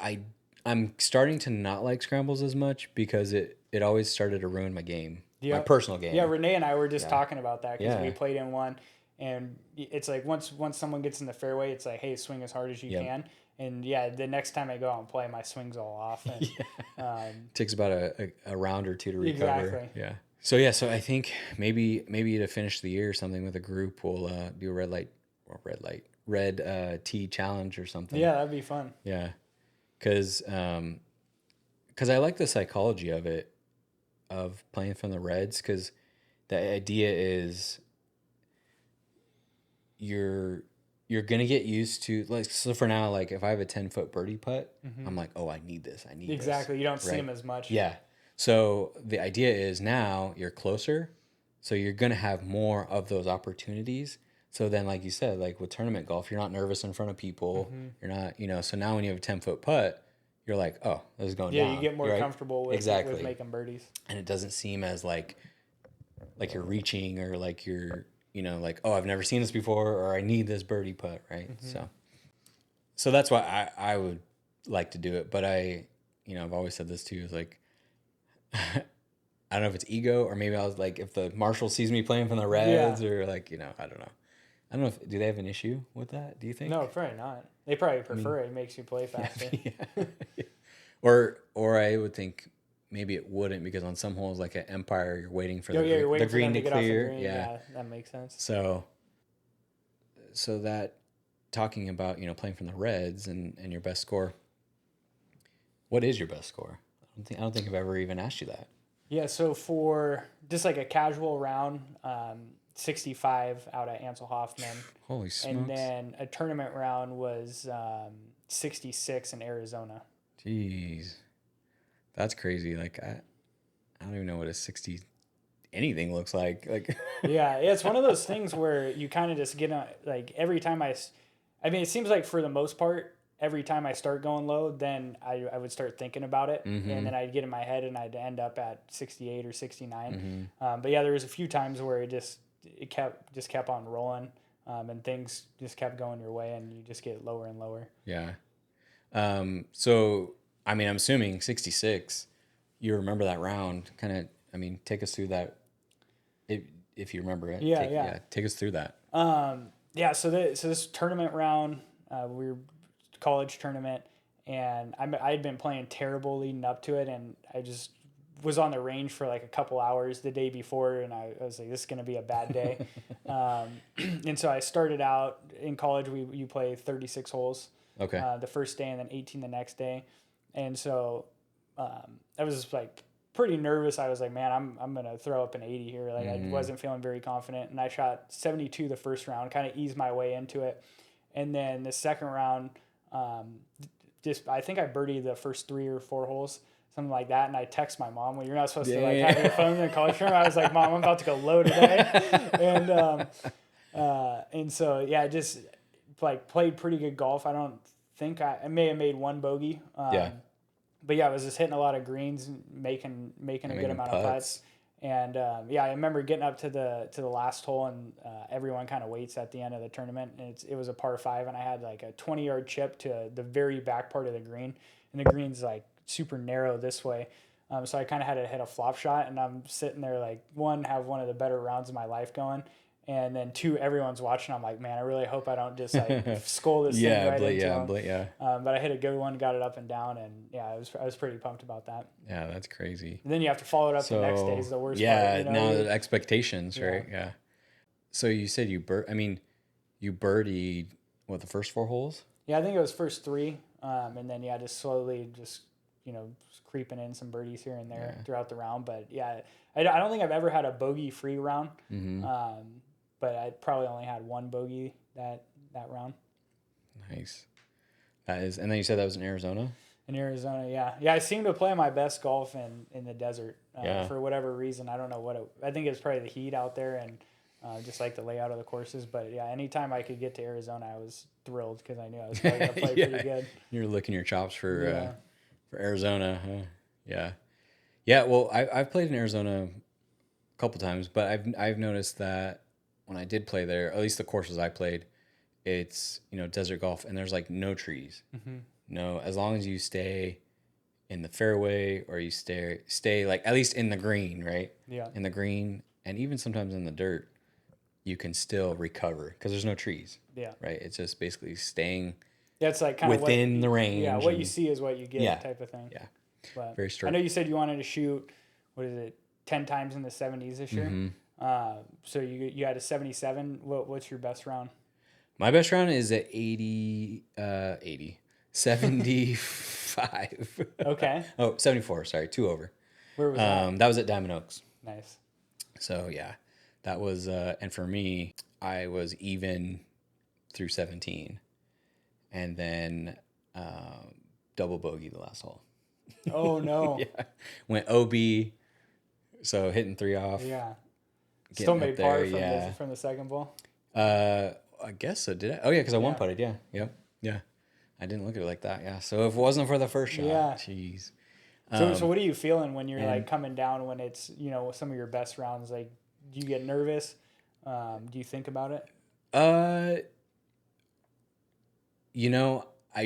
I'm starting to not like scrambles as much because it always started to ruin my game, my personal game. Yeah, Renee and I were just talking about that because Yeah. we played in one, and it's like once someone gets in the fairway, it's like, hey, swing as hard as you can. And the next time I go out and play, my swing's all off. And, Takes about a round or two to recover. Exactly. Yeah. So yeah, so I think maybe to finish the year or something with a group, we'll do a red tea challenge or something. Yeah, that'd be fun. Yeah, because I like the psychology of it, of playing from the reds, because the idea is you're gonna get used to, like, so for now, like if I have a 10-foot birdie putt, I'm like, oh, I need this, Exactly. You don't see right? them as much. Yeah. So the idea is now you're closer, so you're gonna have more of those opportunities. So then, like you said, like with tournament golf, you're not nervous in front of people. You're not, so now when you have a 10-foot putt, you're like, oh, this is going Yeah, you down. get more Right? comfortable with Exactly. making birdies. And it doesn't seem as like you're reaching, or like you're, like, oh, I've never seen this before, or I need this birdie putt, right? So that's why I would like to do it. But I've always said this too, is like, I don't know if it's ego, or maybe I was like, if the marshal sees me playing from the Yeah. reds, or like, I don't know. I don't know if, do they have an issue with that? Do you think? No, probably not. They probably prefer it. It makes you play faster. Yeah. Or I would think maybe it wouldn't, because on some holes, like at Empire, you're waiting for Oh, yeah, you're the waiting for green them to to get off the clear. green. Yeah. Yeah, that makes sense. So that, talking about, playing from the reds and your best score. What is your best score? I don't think I've ever even asked you that. Yeah, so for just like a casual round, 65 out at Ansel Hoffman. Holy smokes. And then a tournament round was 66 in Arizona. Jeez. That's crazy. Like, I don't even know what a 60 anything looks like. Like, Yeah, it's one of those things where you kind of just get on, like every time I mean, it seems like for the most part, every time I start going low, then I would start thinking about it, and then I'd get in my head and I'd end up at 68 or 69. But yeah, there was a few times where it kept on rolling, and things just kept going your way, and you just get lower and lower. yeah. So, I mean, I'm assuming 66, you remember that round. Kind of, I mean, take us through that if you remember it. Yeah. Take us through that. Yeah, so this tournament round, we were college tournament, and I'd been playing terrible leading up to it, and I just was on the range for like a couple hours the day before, and I was like, this is going to be a bad day. And so I started out in college, you play 36 holes Okay. the first day, and then 18 the next day. And so I was just like pretty nervous. I was like, man, I'm going to throw up an 80 here. Like I wasn't feeling very confident, and I shot 72 the first round, kind of eased my way into it. And then the second round, I think I birdied the first 3 or 4 holes, something like that. And I text my mom, well, you're not supposed to like have your phone in the college tournament. I was like, Mom, I'm about to go low today. And so, yeah, I just like played pretty good golf. I don't think I may have made one bogey. Yeah. But yeah, I was just hitting a lot of greens, making a good amount of putts. And yeah, I remember getting up to the last hole, and everyone kind of waits at the end of the tournament. And it was a par 5, and I had like a 20-yard chip to the very back part of the green, and the green's like super narrow this way. So I kind of had to hit a flop shot, and I'm sitting there like, have one of the better rounds of my life going. And then 2, everyone's watching. I'm like, man, I really hope I don't just like skull this thing right into them. But I hit a good one, got it up and down, and yeah, I was pretty pumped about that. Yeah, that's crazy. And then you have to follow it up the next day is the worst part. Yeah, now the expectations, right? Yeah. So you said you birdied what, the first 4 holes? Yeah, I think it was first 3, and then yeah, just slowly creeping in some birdies here and there throughout the round. But yeah, I don't think I've ever had a bogey free round. But I probably only had 1 bogey that round. Nice. That is, and then you said that was in Arizona? In Arizona, yeah. Yeah, I seem to play my best golf in the desert for whatever reason. I don't know I think it's probably the heat out there and just like the layout of the courses. But yeah, anytime I could get to Arizona, I was thrilled because I knew I was probably going to play pretty good. You're licking your chops for Arizona. Huh? Yeah. Yeah, well, I've played in Arizona a couple times, but I've noticed that when I did play there, at least the courses I played, it's, desert golf, and there's like no trees. No, as long as you stay in the fairway, or you stay like at least in the green, right? Yeah. In the green, and even sometimes in the dirt, you can still recover because there's no trees. Yeah. Right. It's just basically staying. Yeah, it's like kind of within the range. Yeah, what you see is what you get, type of thing. Yeah. But very strict. I know you said you wanted to shoot. What is it? 10 times in the 70s this year. So you had a 77. What's your best round? My best round is at 75. Okay. Oh, 74. Sorry, 2 over. Where was that? That was at Diamond Oaks. Nice. So yeah, that was, and for me, I was even through 17, and then double bogey the last hole. Oh no. Yeah, went OB, so hitting 3 off. Yeah. Getting Still up made there, par yeah. from the second ball. I guess so. Did I? Oh yeah, because I one putted. Yeah, yep, yeah. I didn't look at it like that. Yeah. So if it wasn't for the first shot, jeez. So what are you feeling when you're like coming down when it's some of your best rounds? Like, do you get nervous? Do you think about it? I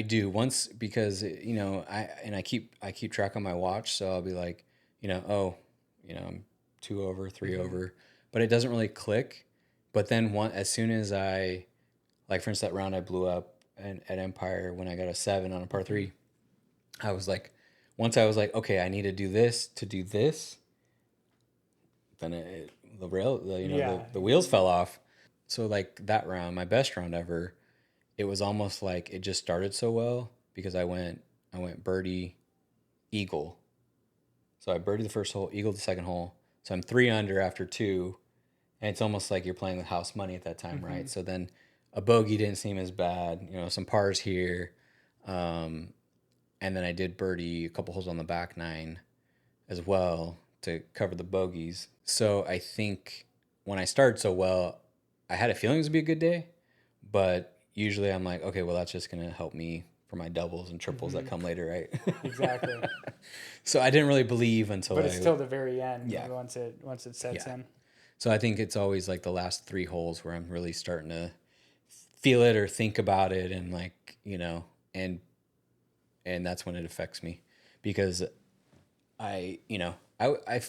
do once because I keep track on my watch, so I'll be like, I'm 2 over, 3 over, but it doesn't really click. But then as soon as I, like for instance, that round I blew up at Empire when I got a 7 on a par 3, I was like, once I was like, okay, I need to do this to do this, then the wheels fell off. So like that round, my best round ever, it was almost like it just started so well because I went birdie, eagle. So I birdied the first hole, eagle the second hole. So I'm 3 under after 2, and it's almost like you're playing with house money at that time, right? So then a bogey didn't seem as bad, some pars here, and then I did birdie a couple holes on the back 9 as well to cover the bogeys. So I think when I started so well, I had a feeling it was gonna be a good day, but usually I'm like, okay, well that's just gonna help me for my doubles and triples that come later, right? Exactly. So I didn't really believe until But it's still the very end. Yeah. Once it sets in. So I think it's always like the last 3 holes where I'm really starting to feel it or think about it, and like, and that's when it affects me, because I've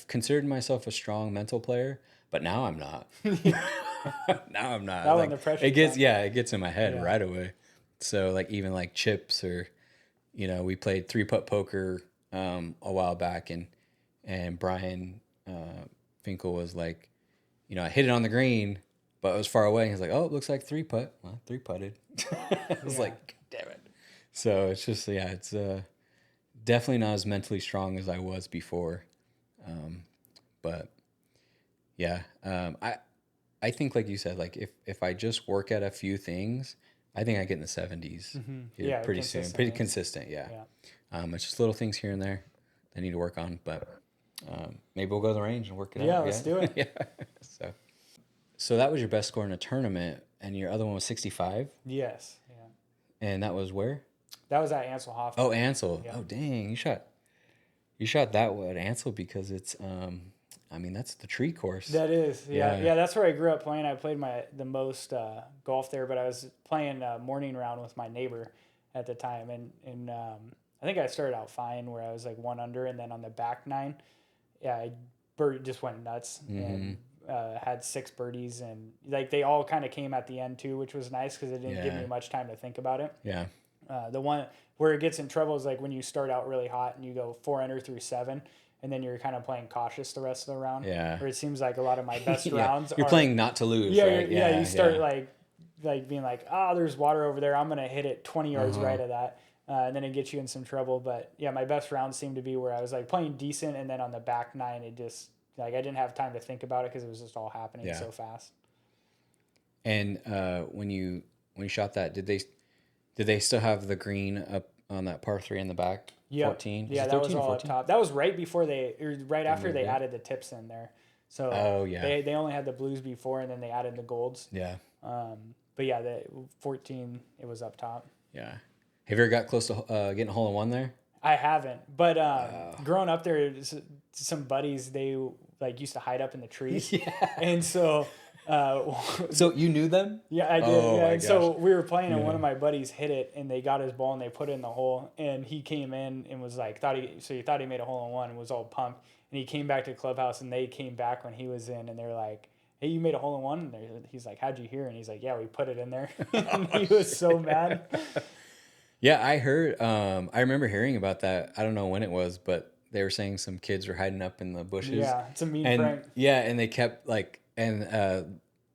considered myself a strong mental player, but now I'm not. Now I'm not. Now like, when the pressure it comes. gets in my head right away. So like even like chips, or we played 3-putt poker a while back, and Brian Finkel was like, I hit it on the green, but it was far away. He's like, oh, it looks like 3-putt. Well, 3-putted. I was like, damn it. So it's just, it's definitely not as mentally strong as I was before. But yeah, I think like you said, like if I just work at a few things, I think I get in the 70s here pretty soon. Pretty consistent, yeah. It's just little things here and there I need to work on, but maybe we'll go to the range and work it out. Yeah, let's do it. Yeah. So that was your best score in a tournament, and your other one was 65? Yes. Yeah. And that was where? That was at Ansel Hoffman. Oh, Ansel. Yeah. Oh, dang. You shot that at Ansel because it's that's the tree course. That is. Yeah. That's where I grew up playing. I played the most golf there, but I was playing morning round with my neighbor at the time, and I think I started out fine where I was like 1 under, and then on the back 9, I just went nuts and had 6 birdies, and like they all kind of came at the end too, which was nice because it didn't give me much time to think about it. Yeah. The one where it gets in trouble is like when you start out really hot and you go 4 under through 7, and then you're kind of playing cautious the rest of the round. Yeah. Where it seems like a lot of my best rounds you're playing not to lose. Yeah, right? You start like being like, there's water over there. I'm gonna hit it 20 yards right of that. And then it gets you in some trouble. But yeah, my best rounds seemed to be where I was like playing decent, and then on the back 9, it just like I didn't have time to think about it because it was just all happening so fast. And when you shot that, did they still have the green up on that par 3 in the back? Yep. 14. Yeah, that was all up top. That was right before right after they added the tips in there. So they only had the blues before, and then they added the golds. Yeah. But yeah, the 14 it was up top. Yeah. Have you ever got close to getting a hole in one there? I haven't, but growing up there, some buddies they like used to hide up in the trees, and so. So you knew them? Yeah, I did. Oh, yeah, my and so gosh. we were playing, and one of my buddies hit it, and they got his ball, and they put it in the hole, and he came in and was like, he thought he made a hole in one, and was all pumped, and he came back to the clubhouse, and they came back when he was in, and they're like, hey, you made a hole in one? And he's like, how'd you hear? And he's like, yeah, we put it in there. And he was so mad. Yeah, I heard. I remember hearing about that. I don't know when it was, but they were saying some kids were hiding up in the bushes. Yeah, it's a mean And prank. yeah, and they kept like, and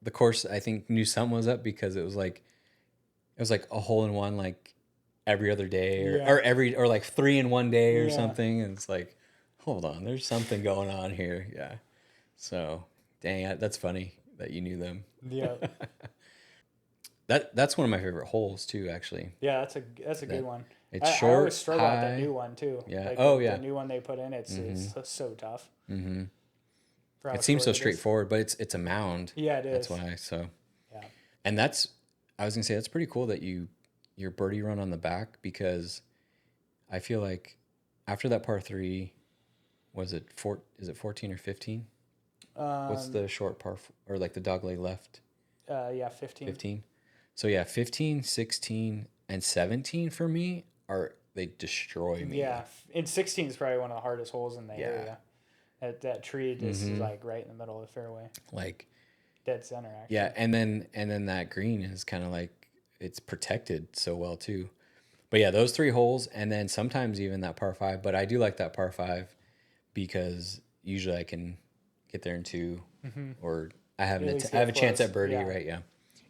the course I think knew something was up because it was like a hole in one like every other day Yeah. or like 3 in one day or Yeah. something. And it's like, hold on, there's something going on here. Yeah. So dang, that's funny that you knew them. Yeah. That's one of my favorite holes too, actually. Yeah, that's a good That one. it's I always short, struggle at the high. new one too. Yeah. Like Oh the yeah. new one they put in, it's so tough for how It seems short so it is. straightforward, but it's a mound. Yeah, it That's is. why. So, Yeah. and that's I was gonna say that's pretty cool that your birdie run on the back because I feel like after that par three, was it four? Is it 14 or 15? What's Um, the short or like the dogleg left? yeah, 15. 15. So yeah, 15, 16, and 17 for me are they destroy me. Yeah, and 16 is probably one of the hardest holes in the Yeah. area. That tree just is like right in the middle of the fairway, Like dead center actually. yeah, and then that green is kind of like it's protected so well too. But yeah, those three holes, and then sometimes even that par five. But I do like that par five because usually I can get there in two, or I have You at least I have a get chance close. at birdie, Yeah. right? Yeah,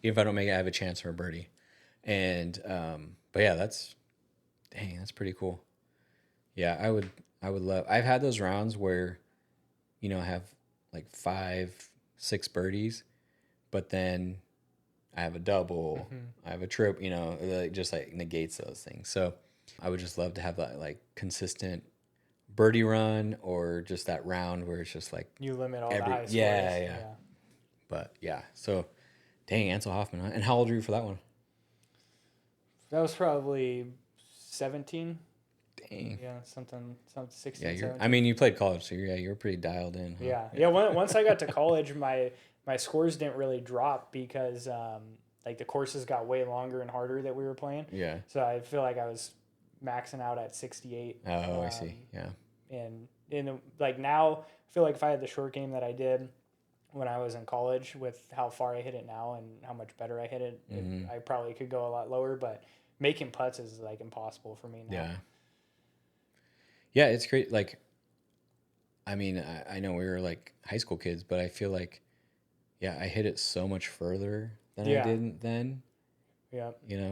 even if I don't make it, I have a chance for a birdie. And but yeah, that's pretty cool. Yeah, I would love. I've had those rounds where, I have like 5, 6 birdies, but then I have a double, I have a trip, it just like negates those things. So I would just love to have that like consistent birdie run or just that round where it's just like You limit all the every, high scores. yeah. But yeah, so dang, Ansel Hoffman. Huh? And how old are you for that one? That was probably 17. Dang. Yeah, something 16, Yeah, 17. you played college, so you were pretty dialed in. Huh? Yeah. Once I got to college, my scores didn't really drop because like the courses got way longer and harder that we were playing. Yeah. So I feel like I was maxing out at 68. Oh, I see. Yeah. And like now, I feel like if I had the short game that I did when I was in college, with how far I hit it now and how much better I hit it, I probably could go a lot lower. But making putts is like impossible for me now. Yeah. Yeah, it's great. Like, I mean, I know we were like high school kids, but I feel like, yeah, I hit it so much further than I did then. Yeah.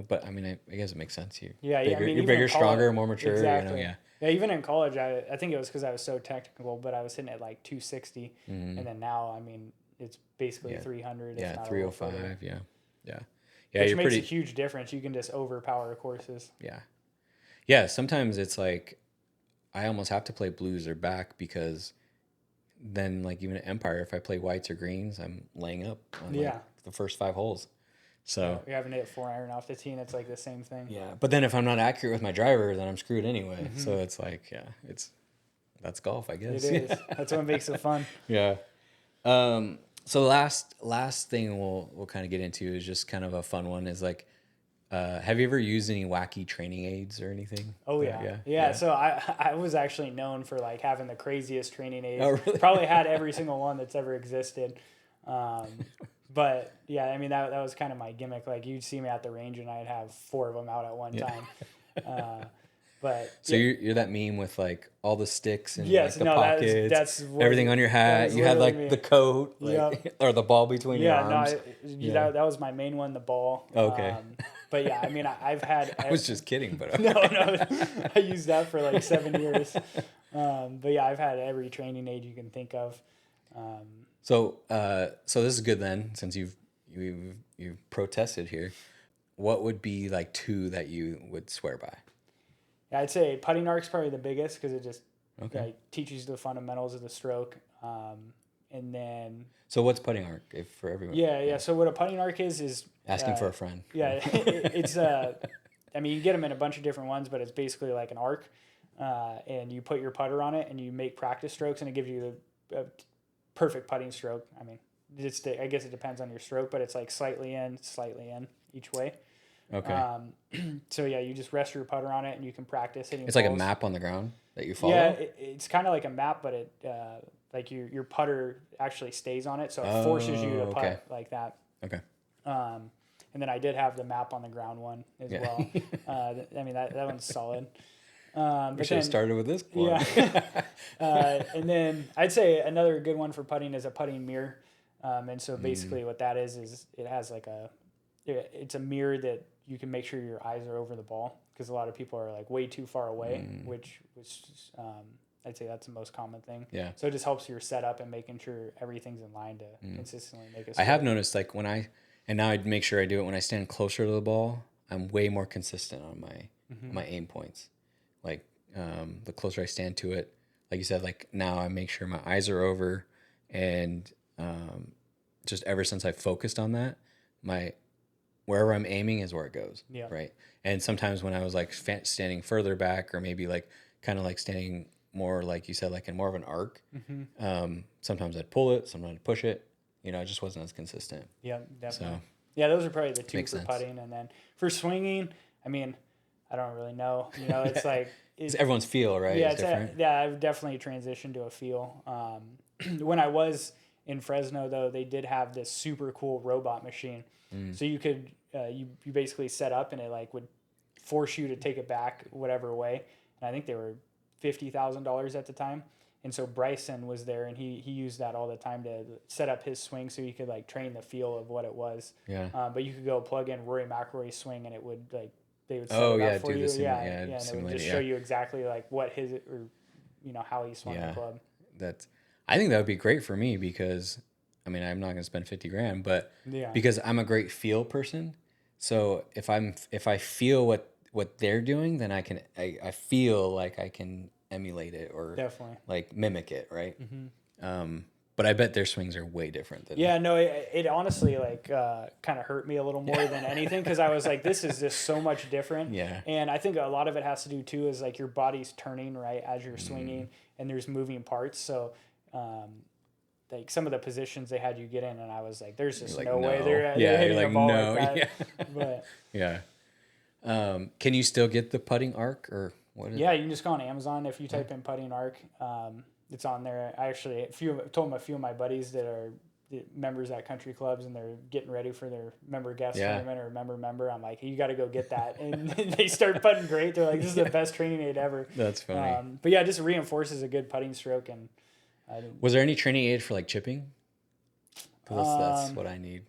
But I mean, I guess it makes sense. Yeah. Bigger, I mean, you're even bigger, in stronger, college, more mature. exactly. Yeah. Yeah. Even in college, I think it was because I was so technical, but I was hitting at like 260, and then now, I mean, it's basically 300. Yeah, if not 305. Yeah. Yeah. Yeah, Which you're makes pretty. a huge difference. You can just overpower courses. Yeah. Yeah, sometimes it's like I almost have to play blues or back because then, like, even at Empire, if I play whites or greens, I'm laying up on like the first 5 holes. So You're having to hit 4-iron off the tee, and it's like the same thing. yeah, but then if I'm not accurate with my driver, then I'm screwed anyway. So it's like, that's golf, I guess. It is. That's what makes it fun. Yeah. So last thing we'll kind of get into is just kind of a fun one. Is like, have you ever used any wacky training aids or anything? Oh yeah. So I was actually known for like having the craziest training aids. Oh, really? Probably had every single one that's ever existed. But yeah, I mean that was kind of my gimmick. Like you'd see me at the range and I'd have 4 of them out at one time. But so you're that meme with like all the sticks and yes, like the no, pockets, that's everything on your hat. You had like the coat, like, or the ball between your arms. That was my main one, the ball. Okay. But yeah, I mean, I've had. I was just kidding, but no, I used that for like 7 years. But yeah, I've had every training aid you can think of. So this is good then, since you've protested here. What would be like 2 that you would swear by? Yeah, I'd say putting arc's probably the biggest because it just like, teaches you the fundamentals of the stroke. And then. So what's putting arc for everyone? Yeah. So what a putting arc is asking for a friend. Yeah, it's I mean, you get them in a bunch of different ones, but it's basically like an arc, and you put your putter on it and you make practice strokes, and it gives you the perfect putting stroke. I mean, I guess it depends on your stroke, but it's like slightly in each way. Okay. So yeah, you just rest your putter on it, and you can practice hitting. It's balls. like a map on the ground that you follow. Yeah, it's kind of like a map, but it like your putter actually stays on it, so it forces you to putt like that. Okay. And then I did have the map on the ground one as well. I mean that one's solid. We But should have then, started with this plug. yeah. And then I'd say another good one for putting is a putting mirror. And so basically what that is it has like it's a mirror that you can make sure your eyes are over the ball, because a lot of people are like way too far away, which I'd say that's the most common thing. Yeah. So it just helps your setup and making sure everything's in line to consistently make it. I have noticed, like, and now I make sure I do it when I stand closer to the ball, I'm way more consistent on my aim points. Like, the closer I stand to it, like you said, like now I make sure my eyes are over, and just ever since I focused on that, wherever I'm aiming is where it goes. Yeah. Right. And sometimes when I was like standing further back, or maybe like kind of like standing more, like you said, like in more of an arc, sometimes I'd pull it, sometimes I'd push it. It just wasn't as consistent. Yeah, definitely. So Yeah, those are probably the two makes for sense. putting. And then for swinging, I mean, I don't really know. It's like it's everyone's feel, right? Yeah, is different. yeah. I've definitely transitioned to a feel. When I was in Fresno, though, they did have this super cool robot machine. So you could you basically set up, and it like would force you to take it back whatever way. And I think they were $50,000 at the time. And so Bryson was there, and he used that all the time to set up his swing, so he could like train the feel of what it was. Yeah. But you could go plug in Rory McIlroy's swing, and it would like they would set Oh, it yeah, up for do you. the And it would simulate just it, show yeah. you exactly like what his or how he swung the club. I think that would be great for me, because I mean, I'm not going to spend 50 grand, but Yeah. because I'm a great feel person. So if I feel what they're doing, then I feel like I can emulate it, or Definitely. like mimic it. Right. But I bet their swings are way different than. Yeah, no, it honestly like kind of hurt me a little more than anything, because I was like, this is just so much different. Yeah. And I think a lot of it has to do too is like your body's turning right as you're swinging, and there's moving parts. So, like some of the positions they had you get in, and I was like, there's just Like, no way no. they're Yeah, hitting you're a like, ball no, like that. yeah. But Can you still get the putting arc, or what? yeah, you can just go on Amazon if you type in putting arc. It's on there. I actually told a few of my buddies that are members at country clubs, and they're getting ready for their member guest tournament or member. I'm like, hey, you got to go get that, and they start putting great. They're like, this is the best training aid ever. That's funny. But yeah, it just reinforces a good putting stroke. And was there any training aid for like chipping? That's what I need.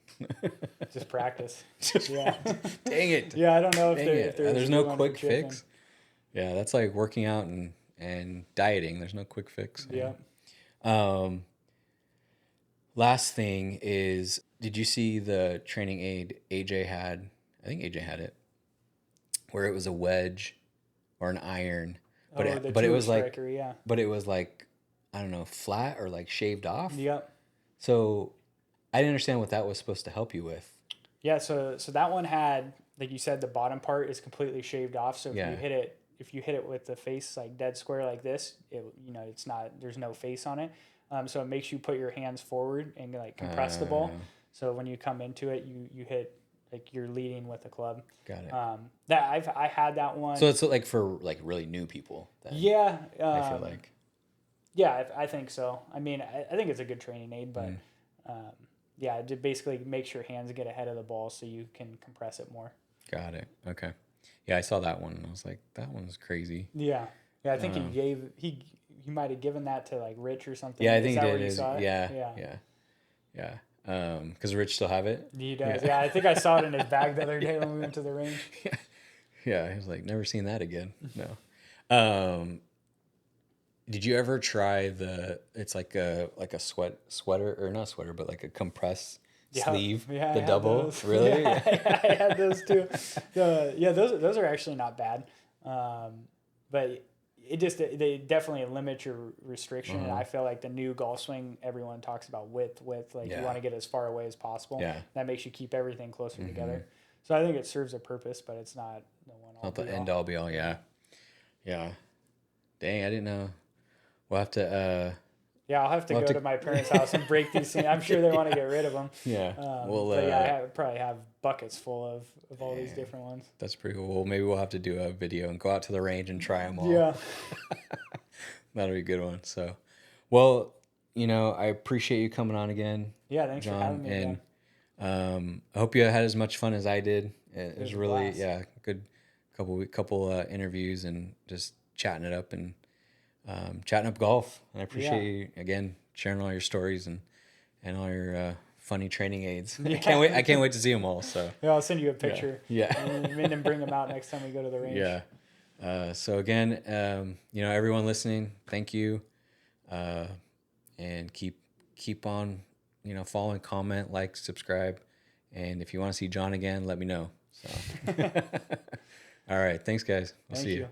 Just practice. Yeah. Dang it. Yeah, I don't know if there's no quick chipping. fix. Yeah, that's like working out and dieting. There's no quick fix. Yeah. Last thing is, did you see the training aid AJ had? I think AJ had it, where it was a wedge or an iron, but it was striker, like, but it was like, I don't know, flat or like shaved off. Yep. So I didn't understand what that was supposed to help you with. Yeah, so that one had, like you said, the bottom part is completely shaved off. So if you hit it with the face like dead square like this, it's not, there's no face on it. So it makes you put your hands forward and like compress the ball. So when you come into it, you hit like you're leading with the club. Got it. I had that one. So it's like for like really new people. Then, yeah. I feel like. Yeah, I think so. I mean, I think it's a good training aid, but yeah, it basically makes your hands get ahead of the ball so you can compress it more. Got it. Okay. Yeah, I saw that one and I was like, that one's crazy. Yeah. Yeah, I think he might have given that to like Rich or something. Yeah, I think he did. You saw it? Yeah. Because Rich still have it. He does. Yeah, I think I saw it in his bag the other day when we went to the range. Yeah, he was like, never seen that again. No. Did you ever try it's like a sweater, or not sweater, but like a compressed sleeve, the double? Those. Really? Yeah, I had those too. Those are actually not bad, but they definitely limit your restriction. And I feel like the new golf swing, everyone talks about width, like you want to get as far away as possible. Yeah, that makes you keep everything closer together. So I think it serves a purpose, but it's not the one. Not the end all be all. Yeah. Dang, I didn't know. We'll have to. Yeah, I'll have to go to my parents' house and break these things. I'm sure they want to get rid of them. Yeah. But yeah, I probably have buckets full of all these different ones. That's pretty cool. Well, maybe we'll have to do a video and go out to the range and try them all. Yeah. That'll be a good one. So, well, I appreciate you coming on again. Yeah, thanks John, for having me again. And I hope you had as much fun as I did. It was really, blast. good couple interviews, and just chatting it up and chatting up golf. And I appreciate you again sharing all your stories and all your funny training aids. Yeah. I can't wait to see them all. So Yeah, I'll send you a picture. Yeah. And then bring them out next time we go to the range. Yeah. So again, everyone listening, thank you, and keep on, following, comment, like, subscribe, and if you want to see John again, let me know. So, all right, thanks, guys. We'll Thank see you. you.